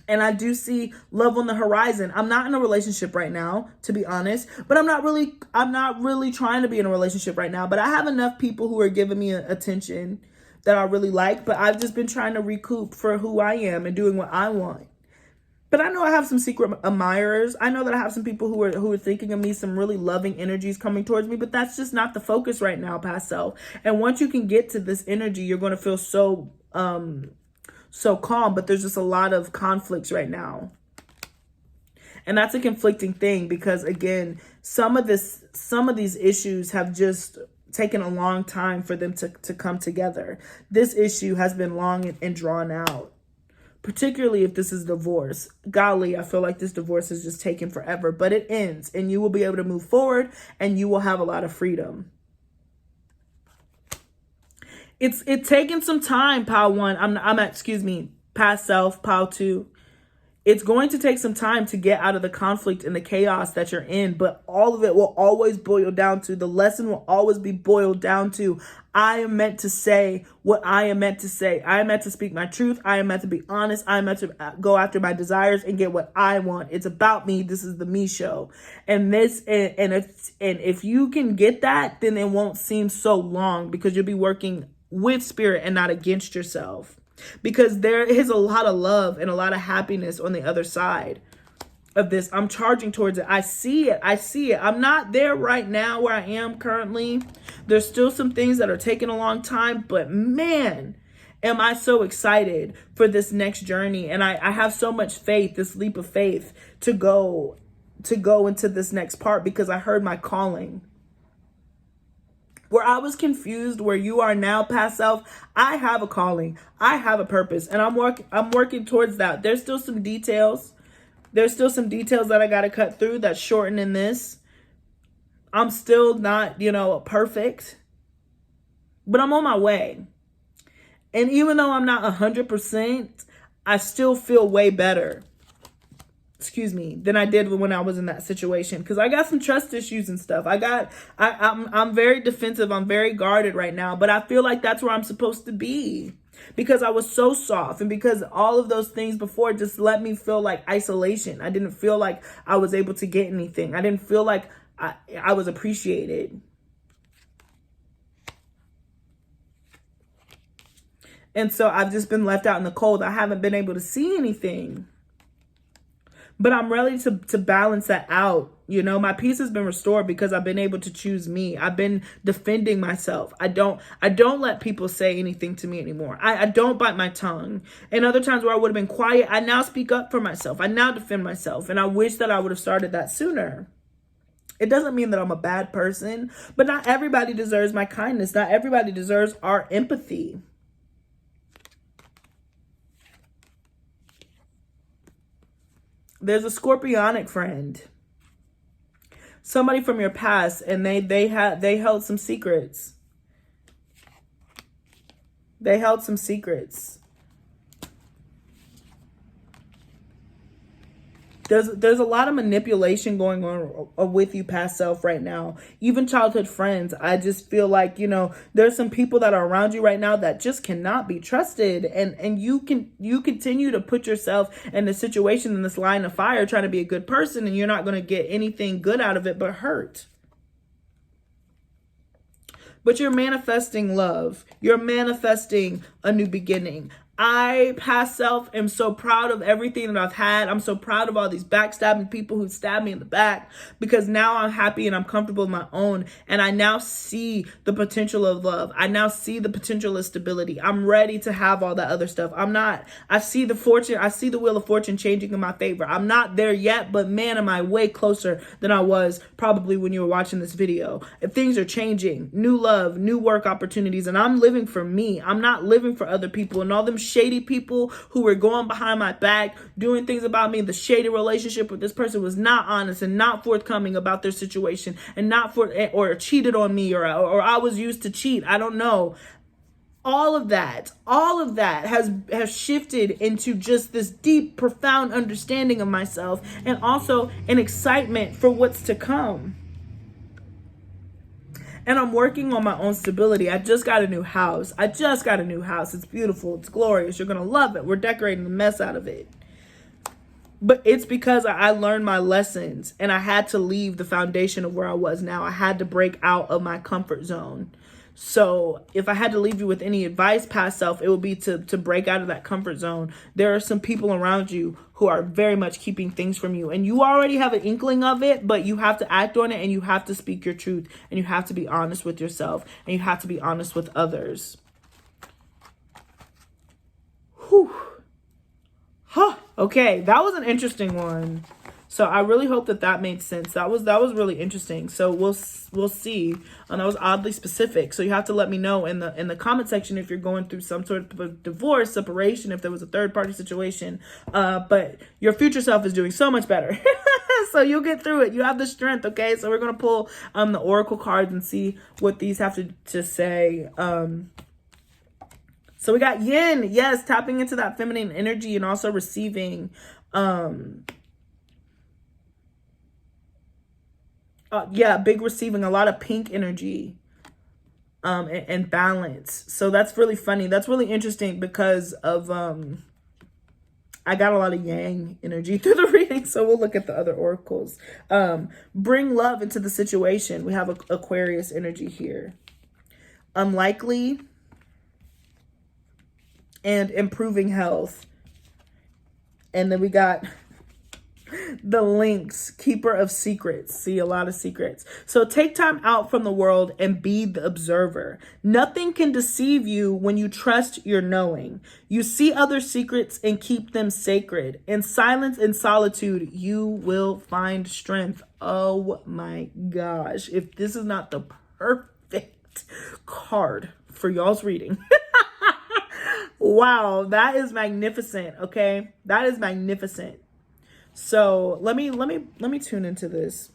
And I do see love on the horizon. I'm not in a relationship right now, to be honest, but I'm not really trying to be in a relationship right now, but I have enough people who are giving me attention that I really like, but I've just been trying to recoup for who I am and doing what I want. But I know I have some secret admirers. I know that I have some people who are thinking of me, some really loving energies coming towards me, but that's just not the focus right now, past self. And once you can get to this energy, you're going to feel so calm, but there's just a lot of conflicts right now. And that's a conflicting thing because again, some of these issues have just taken a long time for them to come together. This issue has been long and drawn out, particularly if this is divorce. Golly, I feel like this divorce has just taken forever, but it ends and you will be able to move forward and you will have a lot of freedom. It's taken some time, Pile 1. Excuse me, past self, Pile 2. It's going to take some time to get out of the conflict and the chaos that you're in, but all of it will always boil down to, the lesson will always be boiled down to, I am meant to say what I am meant to say. I am meant to speak my truth. I am meant to be honest. I am meant to go after my desires and get what I want. It's about me. This is the me show. And if you can get that, then it won't seem so long, because you'll be working with spirit and not against yourself. Because there is a lot of love and a lot of happiness on the other side of this. I'm charging towards it. I see it. I see it. I'm not there right now where I am currently. There's still some things that are taking a long time, but man, am I so excited for this next journey. And I have so much faith, this leap of faith to go into this next part, because I heard my calling. Where I was confused, where you are now, past self, I have a calling. I have a purpose, and I'm working towards that. There's still some details. There's still some details that I got to cut through that's shortening this. I'm still not, perfect, but I'm on my way. And even though I'm not 100%, I still feel way better, than I did when I was in that situation. Because I got some trust issues and stuff. I'm very defensive. I'm very guarded right now. But I feel like that's where I'm supposed to be. Because I was so soft. And because all of those things before just let me feel like isolation. I didn't feel like I was able to get anything. I didn't feel like I was appreciated. And so I've just been left out in the cold. I haven't been able to see anything. But I'm ready to balance that out. My peace has been restored because I've been able to choose me. I've been defending myself. I don't let people say anything to me anymore. I don't bite my tongue. And other times where I would have been quiet, I now speak up for myself. I now defend myself. And I wish that I would have started that sooner. It doesn't mean that I'm a bad person, but not everybody deserves my kindness. Not everybody deserves our empathy. There's a scorpionic friend, somebody from your past, and they held some secrets. They held some secrets. There's a lot of manipulation going on with you, past self, right now. Even childhood friends. I just feel like, there's some people that are around you right now that just cannot be trusted. And you continue to put yourself in a situation, in this line of fire, trying to be a good person, and you're not going to get anything good out of it but hurt. But you're manifesting love. You're manifesting a new beginning. I, past self, am so proud of everything that I've had. I'm so proud of all these backstabbing people who stabbed me in the back, because now I'm happy and I'm comfortable in my own. And I now see the potential of love. I now see the potential of stability. I'm ready to have all that other stuff. I see the fortune. I see the wheel of fortune changing in my favor. I'm not there yet, but man, am I way closer than I was probably when you were watching this video. If things are changing, new love, new work opportunities, and I'm living for me. I'm not living for other people and all them shady people who were going behind my back, doing things about me. The shady relationship with this person was not honest and not forthcoming about their situation, and or cheated on me, or I was used to cheat. I don't know. All of that has shifted into just this deep, profound understanding of myself, and also an excitement for what's to come. And I'm working on my own stability. I just got a new house. It's beautiful. It's glorious. You're going to love it. We're decorating the mess out of it. But it's because I learned my lessons, and I had to leave the foundation of where I was now. I had to break out of my comfort zone. So if I had to leave you with any advice, past self, it would be to break out of that comfort zone. There are some people around you who are very much keeping things from you, and you already have an inkling of it, but you have to act on it, and you have to speak your truth, and you have to be honest with yourself, and you have to be honest with others. Whew. Huh. Okay, that was an interesting one. So I really hope that made sense. That was really interesting. So we'll see. And that was oddly specific. So you have to let me know in the comment section if you're going through some sort of divorce, separation, if there was a third party situation. But your future self is doing so much better. So you'll get through it. You have the strength. Okay. So we're gonna pull the oracle cards and see what these have to say. So we got yin. Yes, tapping into that feminine energy and also receiving. Yeah, big receiving, a lot of pink energy, and balance. So that's really funny. That's really interesting because of, I got a lot of yang energy through the reading. So we'll look at the other oracles. Bring love into the situation. We have Aquarius energy here. Unlikely and improving health. And then we got the Lynx, keeper of secrets. See, a lot of secrets. So take time out from the world and be the observer. Nothing can deceive you when you trust your knowing. You see other secrets and keep them sacred. In silence and solitude, you will find strength. Oh my gosh. If this is not the perfect card for y'all's reading. Wow, that is magnificent. Okay, that is magnificent. So let me tune into this.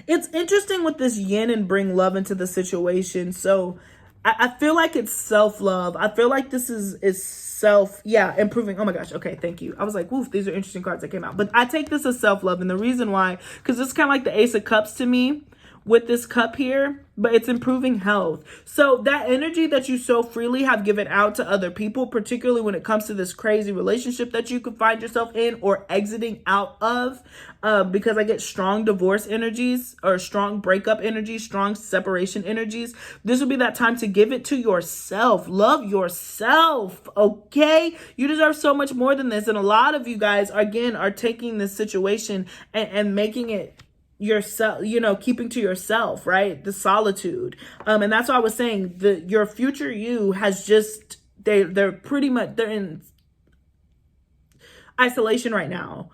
It's interesting with this yin and bring love into the situation. So I feel like it's self-love. I feel like this is self, yeah, improving. Oh my gosh. Okay, thank you. I was like, woof, these are interesting cards that came out. But I take this as self-love. And the reason why, because it's kind of like the Ace of Cups to me with this cup here, but it's improving health. So that energy that you so freely have given out to other people, particularly when it comes to this crazy relationship that you could find yourself in or exiting out of, because I get strong divorce energies or strong breakup energies, strong separation energies. This will be that time to give it to yourself. Love yourself, okay? You deserve so much more than this. And a lot of you guys, again, are taking this situation and making it yourself, you know, keeping to yourself, right? The solitude. And that's why I was saying your future you has just, they're pretty much, they're in isolation right now.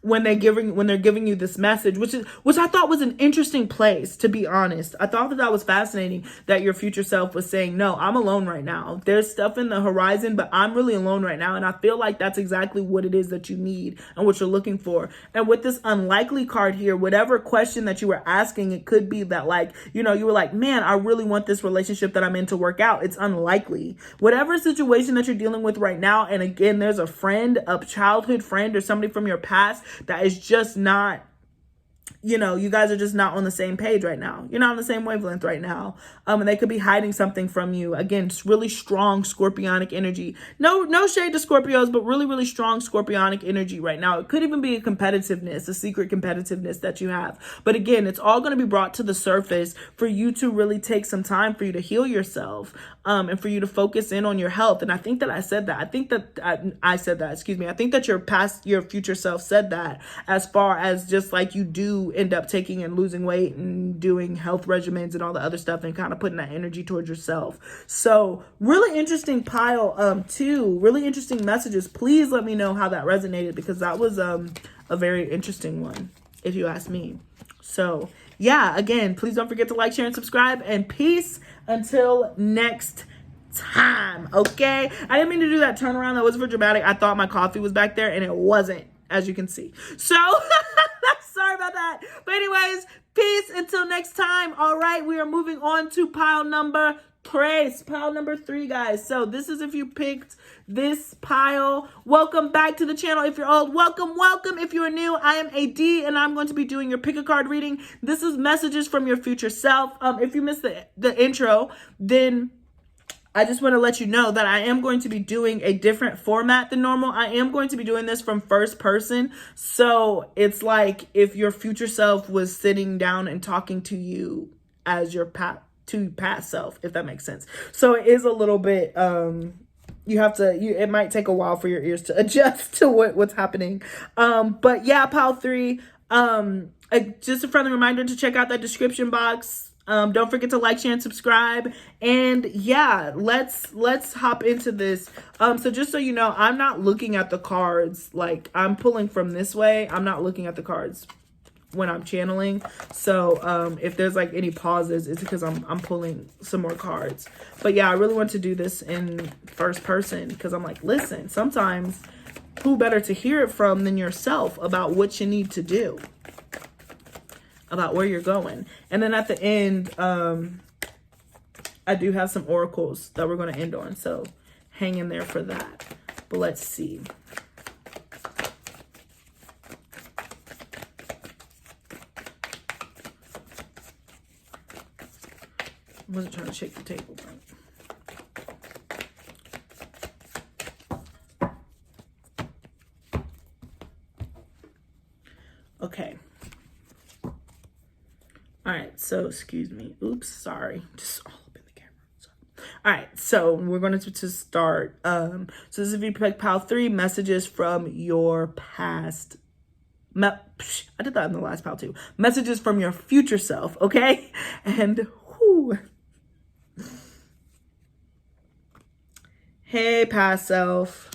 When they're giving you this message, which I thought was an interesting place, to be honest. I thought that was fascinating that your future self was saying, no, I'm alone right now. There's stuff in the horizon, but I'm really alone right now. And I feel like that's exactly what it is that you need and what you're looking for. And with this unlikely card here, whatever question that you were asking, it could be that, like, you know, you were like, man, I really want this relationship that I'm in to work out. It's unlikely. Whatever situation that you're dealing with right now. And again, there's a friend, a childhood friend or somebody from your past that is just not, you know, you guys are just not on the same page right now. You're not on the same wavelength right now. And they could be hiding something from you. Again, it's really strong scorpionic energy. No shade to Scorpios, but really, really strong scorpionic energy right now. It could even be a competitiveness, a secret competitiveness that you have. But again, it's all going to be brought to the surface for you to really take some time for you to heal yourself, and for you to focus in on your health. And I think that I said that. I think that I said that, excuse me. I think that your future self said that, as far as just like you do end up taking and losing weight and doing health regimens and all the other stuff and kind of putting that energy towards yourself. So really interesting pile, too. Really interesting messages. Please let me know how that resonated, because that was a very interesting one, if you ask me. So yeah, again, please don't forget to like, share, and subscribe, and peace until next time. Okay, I didn't mean to do that turnaround. That was for dramatic. I thought my coffee was back there and it wasn't, as you can see. So sorry about that. But anyways, peace until next time. All right, we are moving on to pile number 3, guys. So this is if you picked this pile. Welcome back to the channel. If you're old, welcome. If you're new, I am AD and I'm going to be doing your pick a card reading. This is messages from your future self. If you missed the intro, then I just want to let you know that I am going to be doing a different format than normal. I am going to be doing this from first person. So it's like if your future self was sitting down and talking to you as your past self, if that makes sense. So it is a little bit, it might take a while for your ears to adjust to what's happening. But yeah, pile 3, just a friendly reminder to check out that description box. Don't forget to like, share, and subscribe. And yeah, let's hop into this. So just so you know, I'm not looking at the cards. Like, I'm pulling from this way. I'm not looking at the cards when I'm channeling. So if there's like any pauses, it's because I'm pulling some more cards. But yeah, I really want to do this in first person, because I'm like, listen, sometimes who better to hear it from than yourself about what you need to do, about where you're going. And then at the end, I do have some oracles that we're going to end on. So hang in there for that. But let's see. I wasn't trying to shake the table, but. Okay. All right, so excuse me. Oops, sorry. Just all up in the camera. Sorry. All right, so we're going to start. So this is VP Pile 3, messages from your past. I did that in the last pile too. Messages from your future self, okay? And whoo. Hey, past self.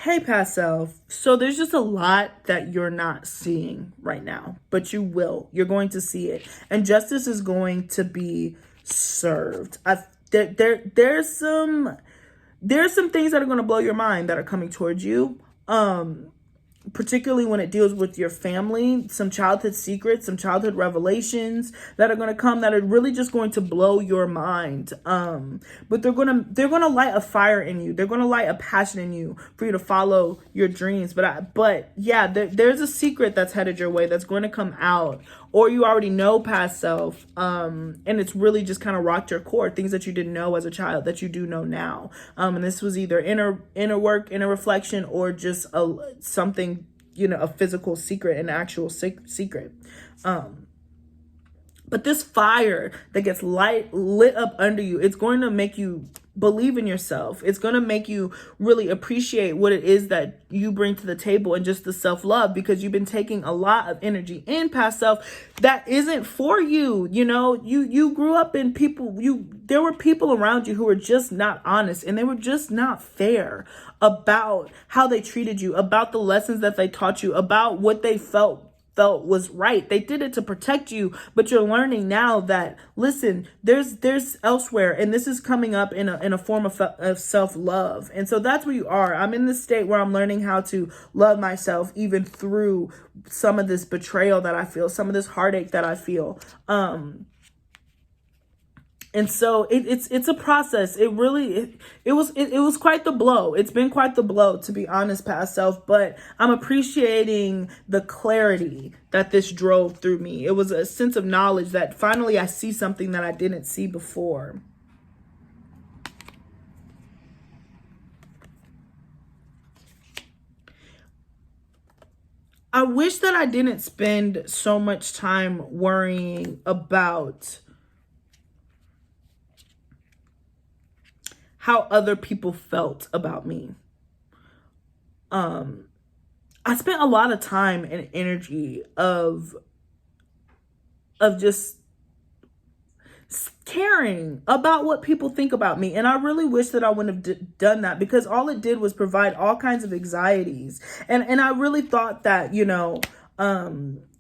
Hey, past self. So there's just a lot that you're not seeing right now, but you will. You're going to see it. And justice is going to be served. There's some things that are going to blow your mind that are coming towards you. Particularly when it deals with your family, some childhood secrets, some childhood revelations that are going to come that are really just going to blow your mind. But they're going to light a fire in you. They're going to light a passion in you for you to follow your dreams. But yeah, there's a secret that's headed your way that's going to come out, or you already know, past self. And it's really just kind of rocked your core, things that you didn't know as a child that you do know now. And this was either inner work, inner reflection, or just something, you know, a physical secret, an actual secret. But this fire that gets lit up under you, it's going to make you believe in yourself. It's going to make you really appreciate what it is that you bring to the table, and just the self-love, because you've been taking a lot of energy in, past self, that isn't for you. You know, you grew up in there were people around you who were just not honest, and they were just not fair about how they treated you, about the lessons that they taught you, about what they felt was right. They did it to protect you, but you're learning now that, listen, there's elsewhere, and this is coming up in a form of self-love. And so that's where you are. I'm in this state where I'm learning how to love myself, even through some of this betrayal that I feel, some of this heartache that I feel. And so it's a process. It was quite the blow. It's been quite the blow, to be honest, past self, but I'm appreciating the clarity that this drove through me. It was a sense of knowledge that finally I see something that I didn't see before. I wish that I didn't spend so much time worrying about how other people felt about me. I spent a lot of time and energy of just caring about what people think about me. And I really wish that I wouldn't have done that, because all it did was provide all kinds of anxieties. And I really thought that, you know,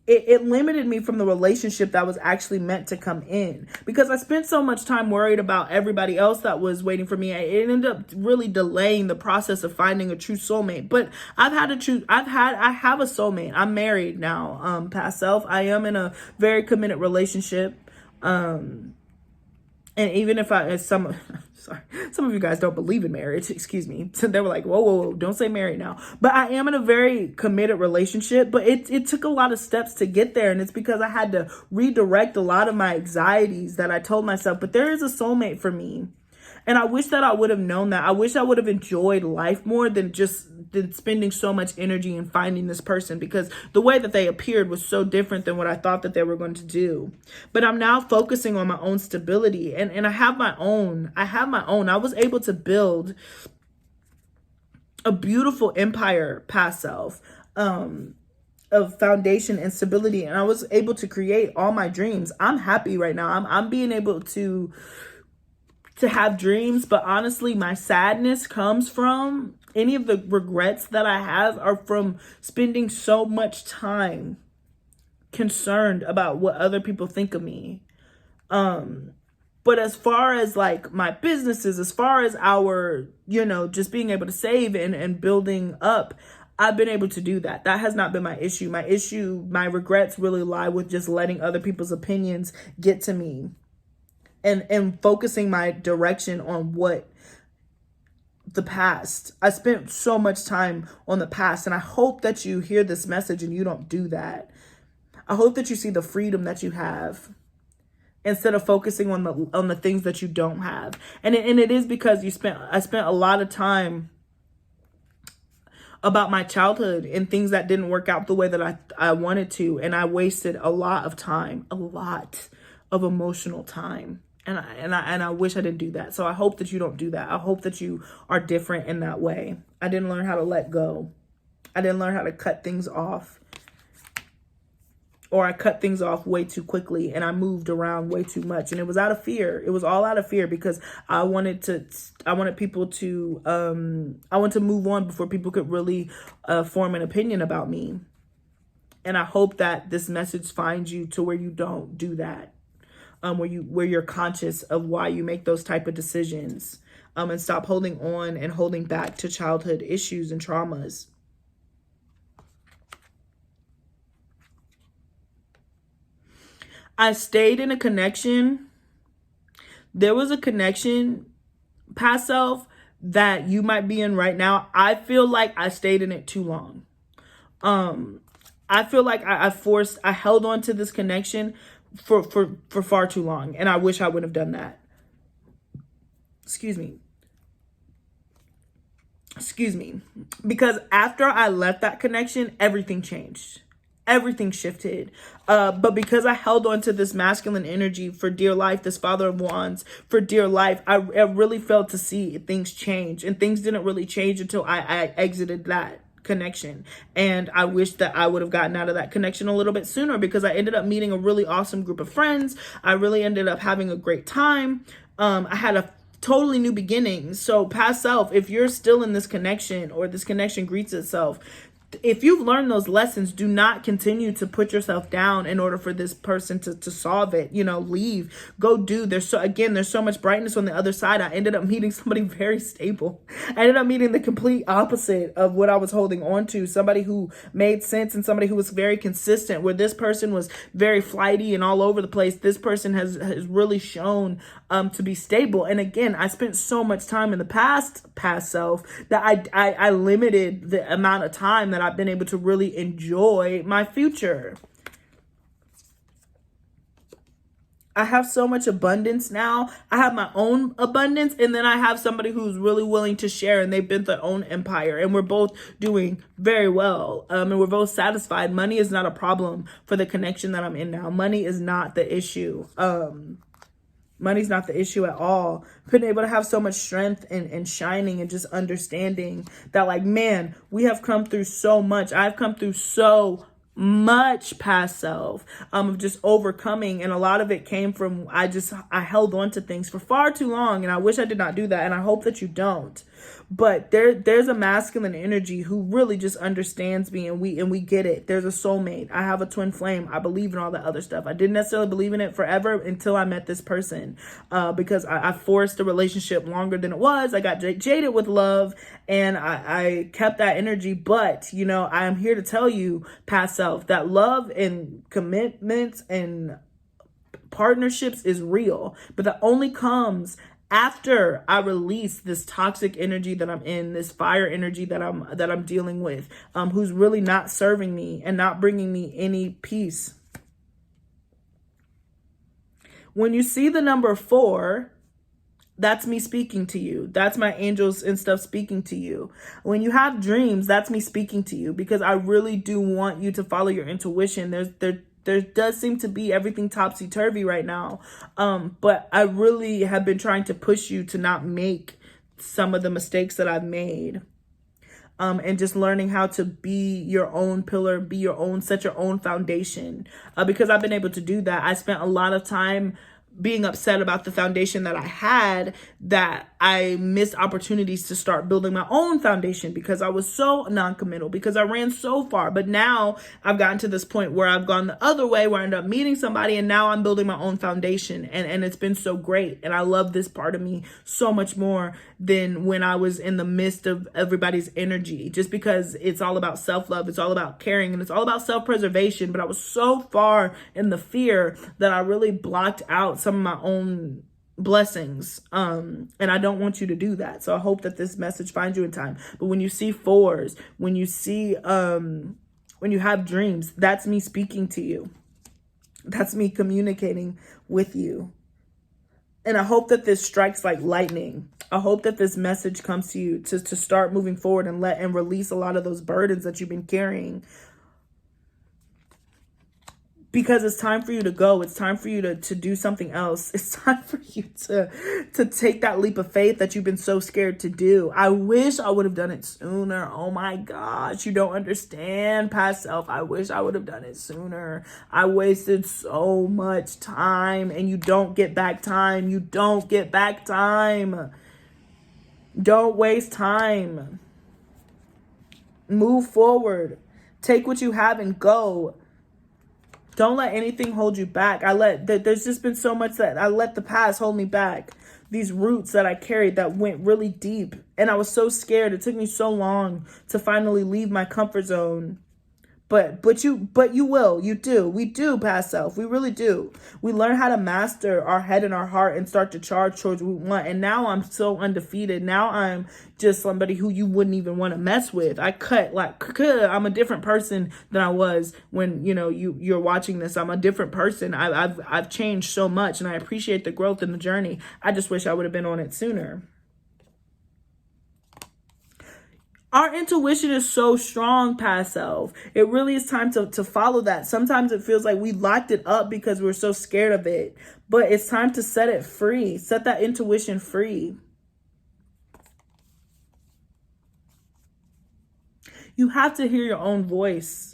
it limited me from the relationship that was actually meant to come in, because I spent so much time worried about everybody else that was waiting for me. It ended up really delaying the process of finding a true soulmate. But I have a soulmate. I'm married now, past self. I am in a very committed relationship. And even if some of you guys don't believe in marriage, excuse me. So they were like, whoa, don't say married now. But I am in a very committed relationship, but it took a lot of steps to get there. And it's because I had to redirect a lot of my anxieties that I told myself, but there is a soulmate for me. And I wish that I would have known that. I wish I would have enjoyed life more than spending so much energy in finding this person, because the way that they appeared was so different than what I thought that they were going to do. But I'm now focusing on my own stability, and I have my own. I was able to build a beautiful empire, past self, of foundation and stability. And I was able to create all my dreams. I'm happy right now. I'm being able to have dreams, but honestly, my sadness comes from any of the regrets that I have are from spending so much time concerned about what other people think of me. But as far as like my businesses, as far as our, you know, just being able to save and building up, I've been able to do that. That has not been my issue. My regrets really lie with just letting other people's opinions get to me and focusing my direction on what the past. I spent so much time on the past, and I hope that you hear this message and you don't do that. I hope that you see the freedom that you have instead of focusing on the things that you don't have. And it is because I spent a lot of time about my childhood and things that didn't work out the way that I wanted to, and I wasted a lot of time, a lot of emotional time. And I wish I didn't do that. So I hope that you don't do that. I hope that you are different in that way. I didn't learn how to let go. I didn't learn how to cut things off. Or I cut things off way too quickly, and I moved around way too much. And it was out of fear. It was all out of fear because I wanted people to, I wanted to move on before people could really form an opinion about me. And I hope that this message finds you to where you don't do that. Where you're conscious of why you make those type of decisions, and stop holding on and holding back to childhood issues and traumas. I stayed in a connection. There was a connection, past self, that you might be in right now. I feel like I stayed in it too long. I feel like I held on to this connection for far too long, and I wish I would have done that. Excuse me, because after I left that connection, everything changed, everything shifted, but because I held on to this masculine energy for dear life, this Father of Wands for dear life, I really failed to see things change, and things didn't really change until I exited that connection. And I wish that I would have gotten out of that connection a little bit sooner, because I ended up meeting a really awesome group of friends. I really ended up having a great time. I had a totally new beginning. So past self, if you're still in this connection, or this connection greets itself, if you've learned those lessons, do not continue to put yourself down in order for this person to solve it. You know, leave, go do. There's so much brightness on the other side. I ended up meeting somebody very stable. I ended up meeting the complete opposite of what I was holding on to. Somebody who made sense and somebody who was very consistent. Where this person was very flighty and all over the place, this person has really shown to be stable. And again, I spent so much time in the past self that I limited the amount of time that I've been able to really enjoy my future. I have so much abundance now. I have my own abundance, and then I have somebody who's really willing to share, and they've built their own empire, and we're both doing very well, and we're both satisfied. Money is not a problem for the connection that I'm in now. Money is not the issue. Money's not the issue at all. Been able to have so much strength and shining, and just understanding that, like, man, we have come through so much. I've come through so much past self, of just overcoming. And a lot of it came from, I held on to things for far too long, and I wish I did not do that. And I hope that you don't. But there's a masculine energy who really just understands me, and we get it. There's a soulmate. I have a twin flame. I believe in all that other stuff. I didn't necessarily believe in it forever until I met this person, because I forced a relationship longer than it was. I got jaded with love, and I kept that energy. But, you know, I am here to tell you, past self, that love and commitments and partnerships is real, but that only comes after I release this toxic energy that I'm in, this fire energy that I'm dealing with, who's really not serving me and not bringing me any peace. When you see the number 4, that's me speaking to you. That's my angels and stuff speaking to you. When you have dreams, that's me speaking to you, because I really do want you to follow your intuition. There does seem to be everything topsy-turvy right now. But I really have been trying to push you to not make some of the mistakes that I've made. And just learning how to be your own pillar, set your own foundation. Because I've been able to do that. I spent a lot of time being upset about the foundation that I had, that I missed opportunities to start building my own foundation because I was so non-committal, because I ran so far. But now I've gotten to this point where I've gone the other way, where I end up meeting somebody, and now I'm building my own foundation. And it's been so great. And I love this part of me so much more than when I was in the midst of everybody's energy, just because it's all about self-love. It's all about caring, and it's all about self-preservation. But I was so far in the fear that I really blocked out some of my own blessings. And I don't want you to do that. So I hope that this message finds you in time. But when you see fours, when you see, when you have dreams, that's me speaking to you. That's me communicating with you. And I hope that this strikes like lightning. I hope that this message comes to you to start moving forward and release a lot of those burdens that you've been carrying. Because it's time for you to go. It's time for you to do something else. It's time for you to take that leap of faith that you've been so scared to do. I wish I would have done it sooner. Oh my gosh, you don't understand, past self. I wish I would have done it sooner. I wasted so much time, and you don't get back time. You don't get back time. Don't waste time. Move forward. Take what you have and go. Don't let anything hold you back. There's just been so much that I let the past hold me back. These roots that I carried that went really deep. And I was so scared. It took me so long to finally leave my comfort zone. But you will. You do. We do, past self. We really do. We learn how to master our head and our heart and start to charge towards what we want. And now I'm so undefeated. Now I'm just somebody who you wouldn't even want to mess with. I'm a different person than I was when, you're watching this. I'm a different person. I've changed so much, and I appreciate the growth and the journey. I just wish I would have been on it sooner. Our intuition is so strong, past self. It really is time to follow that. Sometimes it feels like we locked it up because we're so scared of it. But it's time to set it free. Set that intuition free. You have to hear your own voice.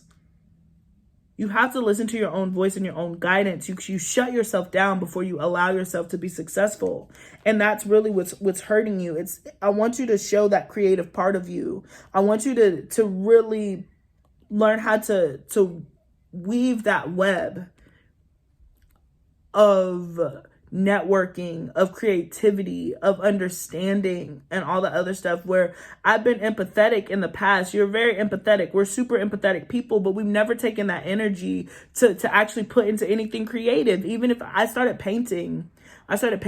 You have to listen to your own voice and your own guidance. You shut yourself down before you allow yourself to be successful. And that's really what's hurting you. I want you to show that creative part of you. I want you to really learn how to weave that web of networking, of creativity, of understanding, and all the other stuff. Where I've been empathetic in the past. You're very empathetic. We're super empathetic people, but we've never taken that energy to actually put into anything creative. Even if I started painting, I started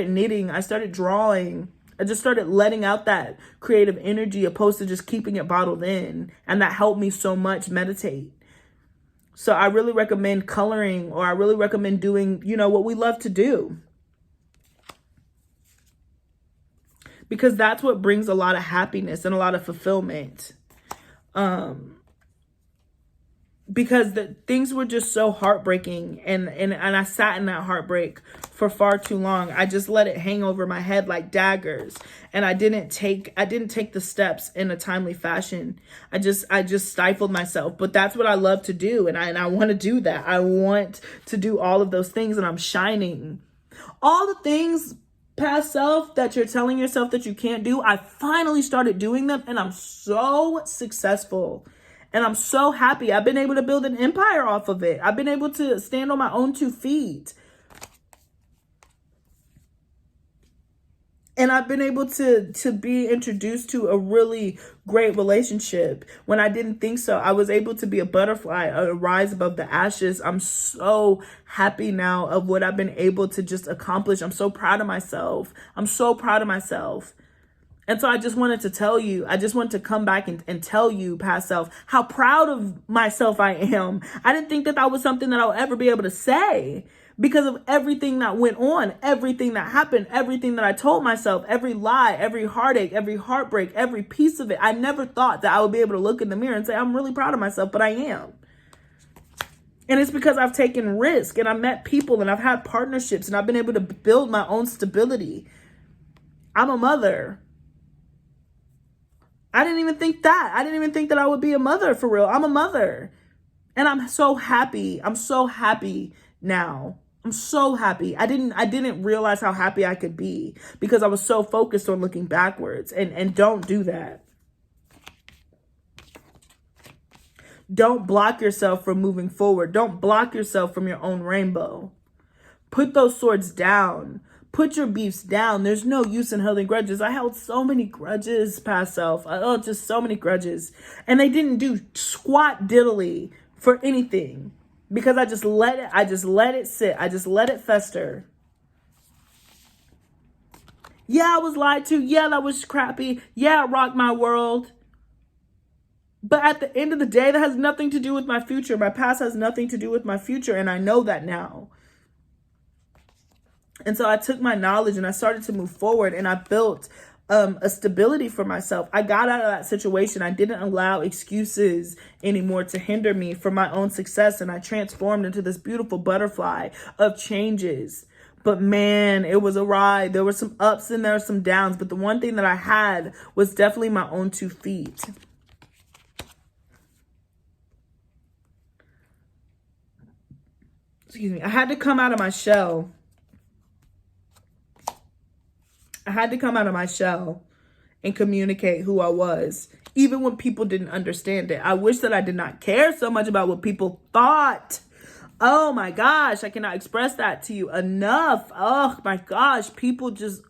knitting, I started drawing. I just started letting out that creative energy opposed to just keeping it bottled in. And that helped me so much meditate. So I really recommend coloring, or I really recommend doing, what we love to do. Because that's what brings a lot of happiness and a lot of fulfillment. Because things were just so heartbreaking, and I sat in that heartbreak for far too long. I just let it hang over my head like daggers, and I didn't take the steps in a timely fashion. I just stifled myself. But that's what I love to do, and I want to do that. I want to do all of those things, and I'm shining. All the things, past self, that you're telling yourself that you can't do, I finally started doing them, and I'm so successful. And I'm so happy. I've been able to build an empire off of it. I've been able to stand on my own 2 feet. And I've been able to be introduced to a really great relationship when I didn't think so. I was able to be a butterfly, rise above the ashes. I'm so happy now of what I've been able to just accomplish. I'm so proud of myself. And so I just wanted to tell you, I just wanted to come back and tell you, past self, how proud of myself I am. I didn't think that was something that I'll ever be able to say because of everything that went on, everything that happened, everything that I told myself, every lie, every heartache, every heartbreak, every piece of it. I never thought that I would be able to look in the mirror and say, I'm really proud of myself, but I am. And it's because I've taken risk, and I've met people, and I've had partnerships, and I've been able to build my own stability. I'm a mother. I didn't even think that I would be a mother for real. I'm a mother. And I'm so happy. I'm so happy now I'm so happy. I didn't realize how happy I could be because I was so focused on looking backwards. And don't do that. Don't block yourself from moving forward. Don't block yourself from your own rainbow. Put those swords down. Put your beefs down. There's no use in holding grudges. I held so many grudges, past self. Oh, just so many grudges. And they didn't do squat diddly for anything. Because I just let it sit. I just let it fester. Yeah, I was lied to. Yeah, that was crappy. Yeah, it rocked my world. But at the end of the day, that has nothing to do with my future. My past has nothing to do with my future. And I know that now. And so I took my knowledge and I started to move forward, and I built a stability for myself. I got out of that situation. I didn't allow excuses anymore to hinder me from my own success. And I transformed into this beautiful butterfly of changes. But man, it was a ride. There were some ups and there were some downs. But the one thing that I had was definitely my own 2 feet. Excuse me. I had to come out of my shell. I had to come out of my shell and communicate who I was, even when people didn't understand it. I wish that I did not care so much about what people thought. Oh my gosh, I cannot express that to you enough. Oh my gosh, people just,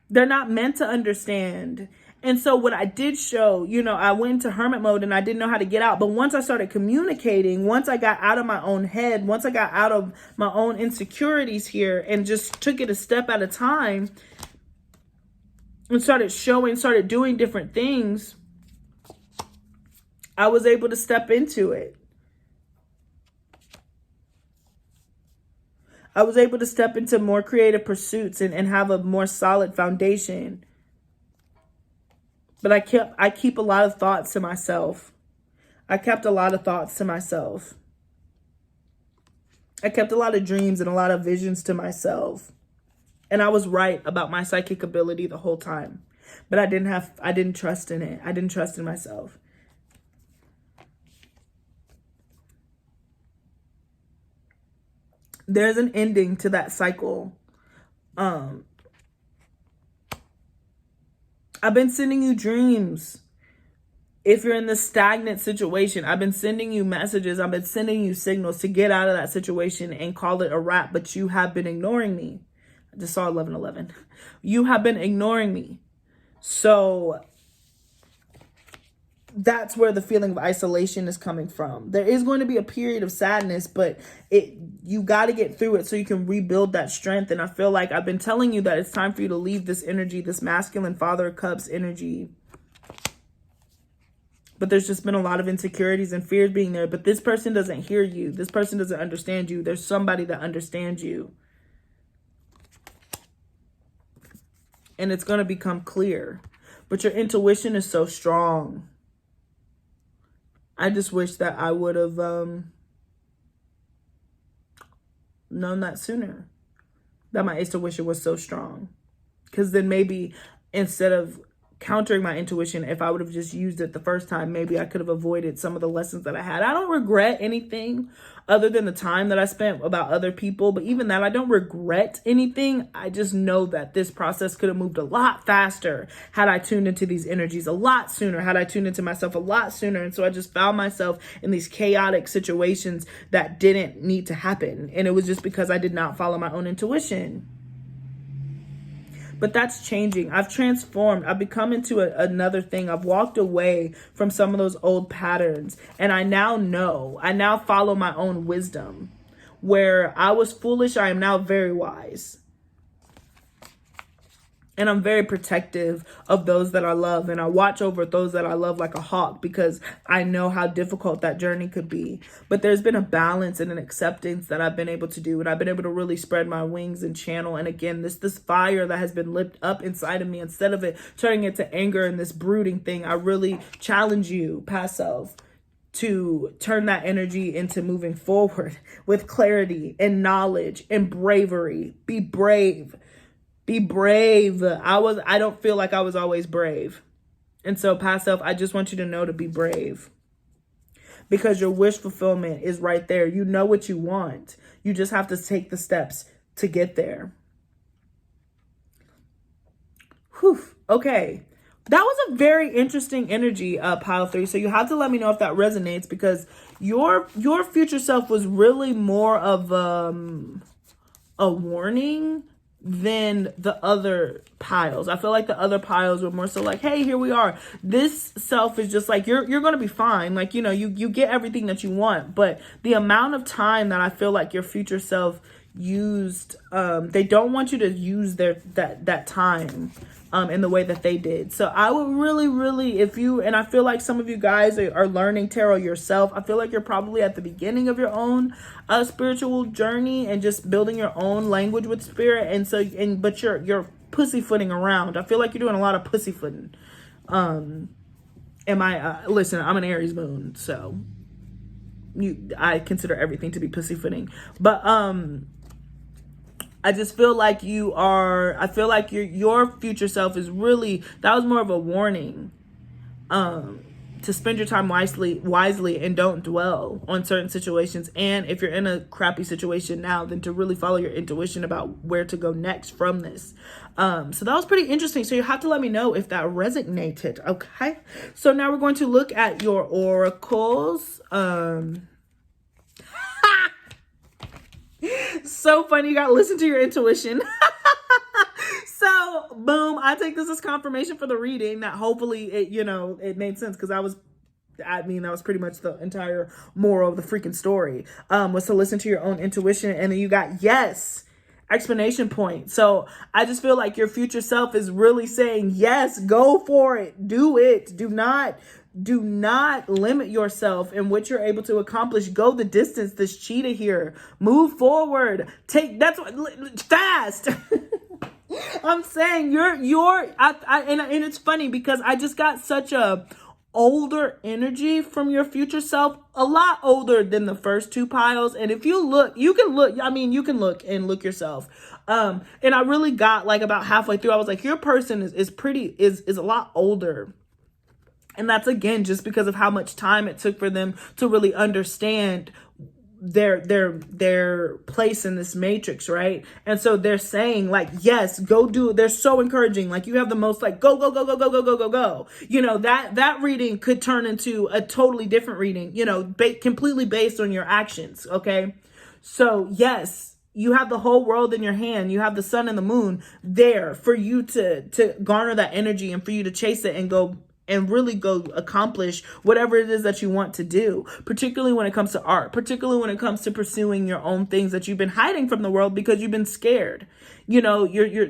they're not meant to understand. And so what I did show, I went into hermit mode and I didn't know how to get out. But once I started communicating, once I got out of my own head, once I got out of my own insecurities here and just took it a step at a time and started doing different things, I was able to step into it. I was able to step into more creative pursuits and have a more solid foundation. But I keep a lot of thoughts to myself. I kept a lot of thoughts to myself. I kept a lot of dreams and a lot of visions to myself. And I was right about my psychic ability the whole time. But I didn't trust in it. I didn't trust in myself. There's an ending to that cycle. I've been sending you dreams. If you're in this stagnant situation, I've been sending you messages. I've been sending you signals to get out of that situation and call it a wrap. But you have been ignoring me. I just saw 1111. You have been ignoring me. So that's where the feeling of isolation is coming from. There is going to be a period of sadness, but you got to get through it so you can rebuild that strength. And I feel like I've been telling you that it's time for you to leave this energy, this masculine Father of Cups energy. But there's just been a lot of insecurities and fears being there. But this person doesn't hear you. This person doesn't understand you. There's somebody that understands you. And it's going to become clear. But your intuition is so strong. I just wish that I would have known that sooner. That my intuition was so strong. Because then maybe instead of countering my intuition, if I would have just used it the first time, maybe I could have avoided some of the lessons that I had. I don't regret anything other than the time that I spent about other people. But even that, I don't regret anything. I just know that this process could have moved a lot faster had I tuned into these energies a lot sooner, had I tuned into myself a lot sooner. And so I just found myself in these chaotic situations that didn't need to happen. And it was just because I did not follow my own intuition. But that's changing. I've transformed. I've become into another thing. I've walked away from some of those old patterns. And I now know. I now follow my own wisdom. Where I was foolish, I am now very wise. And I'm very protective of those that I love. And I watch over those that I love like a hawk because I know how difficult that journey could be. But there's been a balance and an acceptance that I've been able to do. And I've been able to really spread my wings and channel. And again, this fire that has been lit up inside of me, instead of it turning into anger and this brooding thing, I really challenge you, past self, to turn that energy into moving forward with clarity and knowledge and bravery. Be brave. Be brave. I don't feel like I was always brave. And so, past self, I just want you to know to be brave. Because your wish fulfillment is right there. You know what you want. You just have to take the steps to get there. Whew. Okay. That was a very interesting energy, pile 3. So you have to let me know if that resonates, because your future self was really more of a warning than the other piles. I feel like the other piles were more so like, hey, here we are. This self is just like, you're going to be fine. Like, you know, you get everything that you want. But the amount of time that I feel like your future self used, they don't want you to use that time in the way that they did. So I would really, and I feel like some of you guys are learning tarot yourself. I feel like you're probably at the beginning of your own spiritual journey and just building your own language with spirit. But you're pussyfooting around. I feel like you're doing a lot of pussyfooting. Listen, I'm an Aries moon, so I consider everything to be pussyfooting. But I just feel like I feel like your future self is really, that was more of a warning to spend your time wisely and don't dwell on certain situations. And if you're in a crappy situation now, then to really follow your intuition about where to go next from this. So that was pretty interesting. So you have to let me know if that resonated. Okay. So now we're going to look at your oracles. So funny, you gotta listen to your intuition. So boom, I take this as confirmation for the reading that hopefully it made sense, because that was pretty much the entire moral of the freaking story, was to listen to your own intuition. And then you got yes, explanation point. So I just feel like your future self is really saying, yes, go for it, do it. Do not limit yourself in what you're able to accomplish. Go the distance. This cheetah here. Move forward. Fast. I'm saying and it's funny because I just got such a older energy from your future self, a lot older than the first two piles. And if you look, you can look and look yourself. And I really got like about halfway through, I was like, your person is a lot older. And that's, again, just because of how much time it took for them to really understand their place in this matrix, right? And so they're saying like, yes, go do it. They're so encouraging. Like, you have the most like, go. You know, that reading could turn into a totally different reading, completely based on your actions. Okay. So yes, you have the whole world in your hand. You have the sun and the moon there for you to garner that energy and for you to chase it and go and really go accomplish whatever it is that you want to do, particularly when it comes to art, particularly when it comes to pursuing your own things that you've been hiding from the world because you've been scared. Your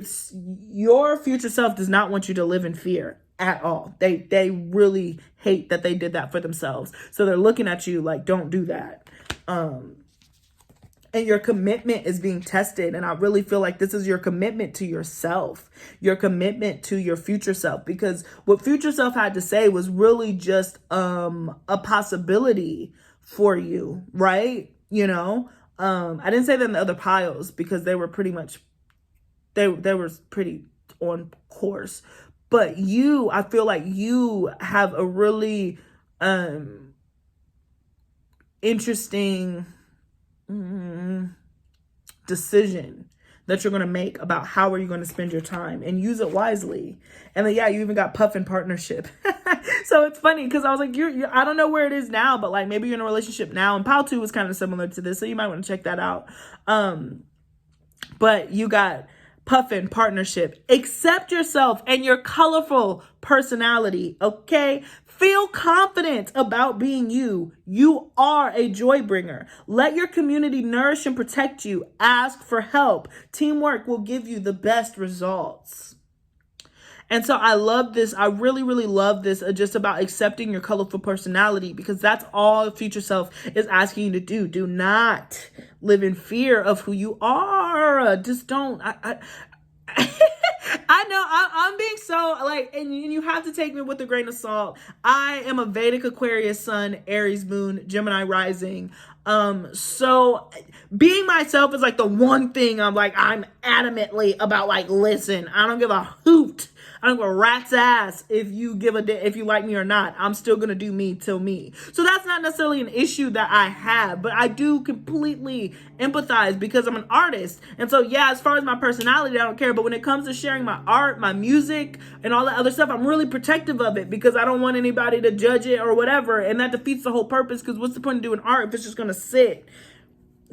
future self does not want you to live in fear at all. They really hate that they did that for themselves. So they're looking at you like, don't do that. And your commitment is being tested. And I really feel like this is your commitment to yourself, your commitment to your future self, because what future self had to say was really just a possibility for you, right? I didn't say that in the other piles because they were pretty much, they were pretty on course. But I feel like you have a really interesting decision that you're going to make about how are you going to spend your time, and use it wisely. And then, you even got puff in partnership. So it's funny because I was like, I don't know where it is now, but like maybe you're in a relationship now, and pile 2 was kind of similar to this. So you might want to check that out. But you got puff in partnership. Accept yourself and your colorful personality. Okay. Feel confident about being you. You are a joy bringer. Let your community nourish and protect you. Ask for help. Teamwork will give you the best results. And so I love this. I really, really love this just about accepting your colorful personality, because that's all future self is asking you to do. Do not live in fear of who you are. Just don't. I know I'm being so like, and you have to take me with a grain of salt. I am a Vedic Aquarius sun, Aries moon, Gemini rising. So being myself is like the one thing I'm adamantly about. Like, listen, I don't give a hoot. I don't give a rat's ass if you like me or not. I'm still gonna do me till me. So that's not necessarily an issue that I have, but I do completely empathize because I'm an artist. And so yeah, as far as my personality, I don't care. But when it comes to sharing my art, my music, and all that other stuff, I'm really protective of it because I don't want anybody to judge it or whatever. And that defeats the whole purpose, because what's the point of doing art if it's just gonna sit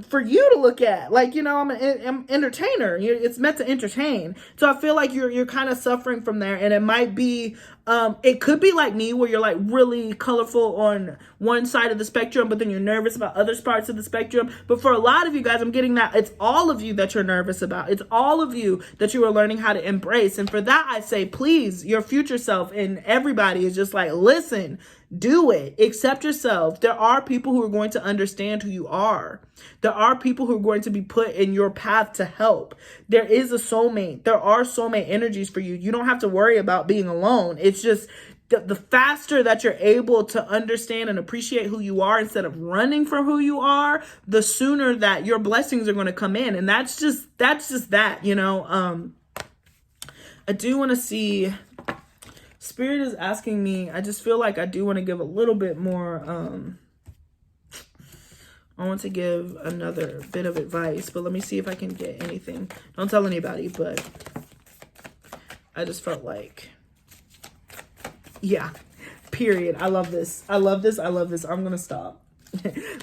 for you to look at? Like, you know, I'm an entertainer. It's meant to entertain. So I feel like you're kind of suffering from there. And it might be, it could be like me, where you're like really colorful on one side of the spectrum, but then you're nervous about other parts of the spectrum. But for a lot of you guys, I'm getting that it's all of you that you're nervous about. It's all of you that you are learning how to embrace. And for that, I say, please, your future self and everybody is just like, listen, do it. Accept yourself. There are people who are going to understand who you are. There are people who are going to be put in your path to help. There is a soulmate. There are soulmate energies for you. You don't have to worry about being alone. It's just the faster that you're able to understand and appreciate who you are instead of running from who you are, the sooner that your blessings are going to come in. And that's just that, you know. I do want to see, Spirit is asking me, I just feel like I do want to give a little bit more, I want to give another bit of advice, but let me see if I can get anything. Don't tell anybody, but I just felt like, yeah, period. I love this. I love this. I love this. I'm going to stop.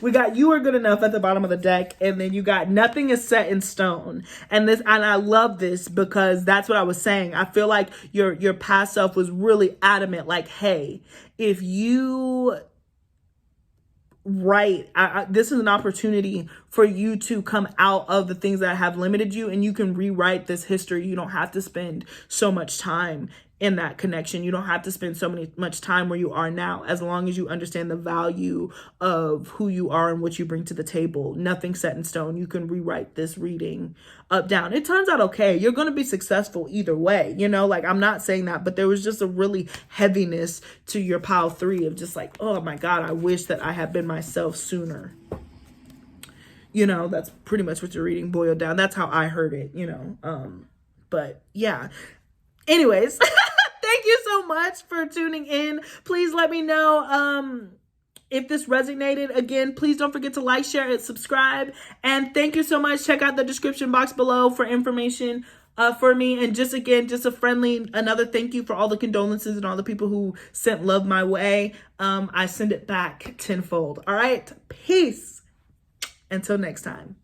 We got You Are Good Enough at the bottom of the deck, and then you got Nothing Is Set in Stone. And I love this because that's what I was saying. I feel like your past self was really adamant, like, hey, if you this is an opportunity for you to come out of the things that have limited you, and you can rewrite this history. You don't have to spend so much time in that connection. You don't have to spend much time where you are now, as long as you understand the value of who you are and what you bring to the table. Nothing set in stone. You can rewrite this reading up, down. It turns out okay. You're going to be successful either way. You know, like, I'm not saying that, but there was just a really heaviness to your pile 3 of just like, oh my God, I wish that I had been myself sooner. You know, that's pretty much what your reading boiled down. That's how I heard it, you know. But yeah. Anyways, thank you so much for tuning in. Please let me know if this resonated. Again, please don't forget to like, share, and subscribe. And thank you so much. Check out the description box below for information for me. And just another thank you for all the condolences and all the people who sent love my way. I send it back tenfold. All right. Peace. Until next time.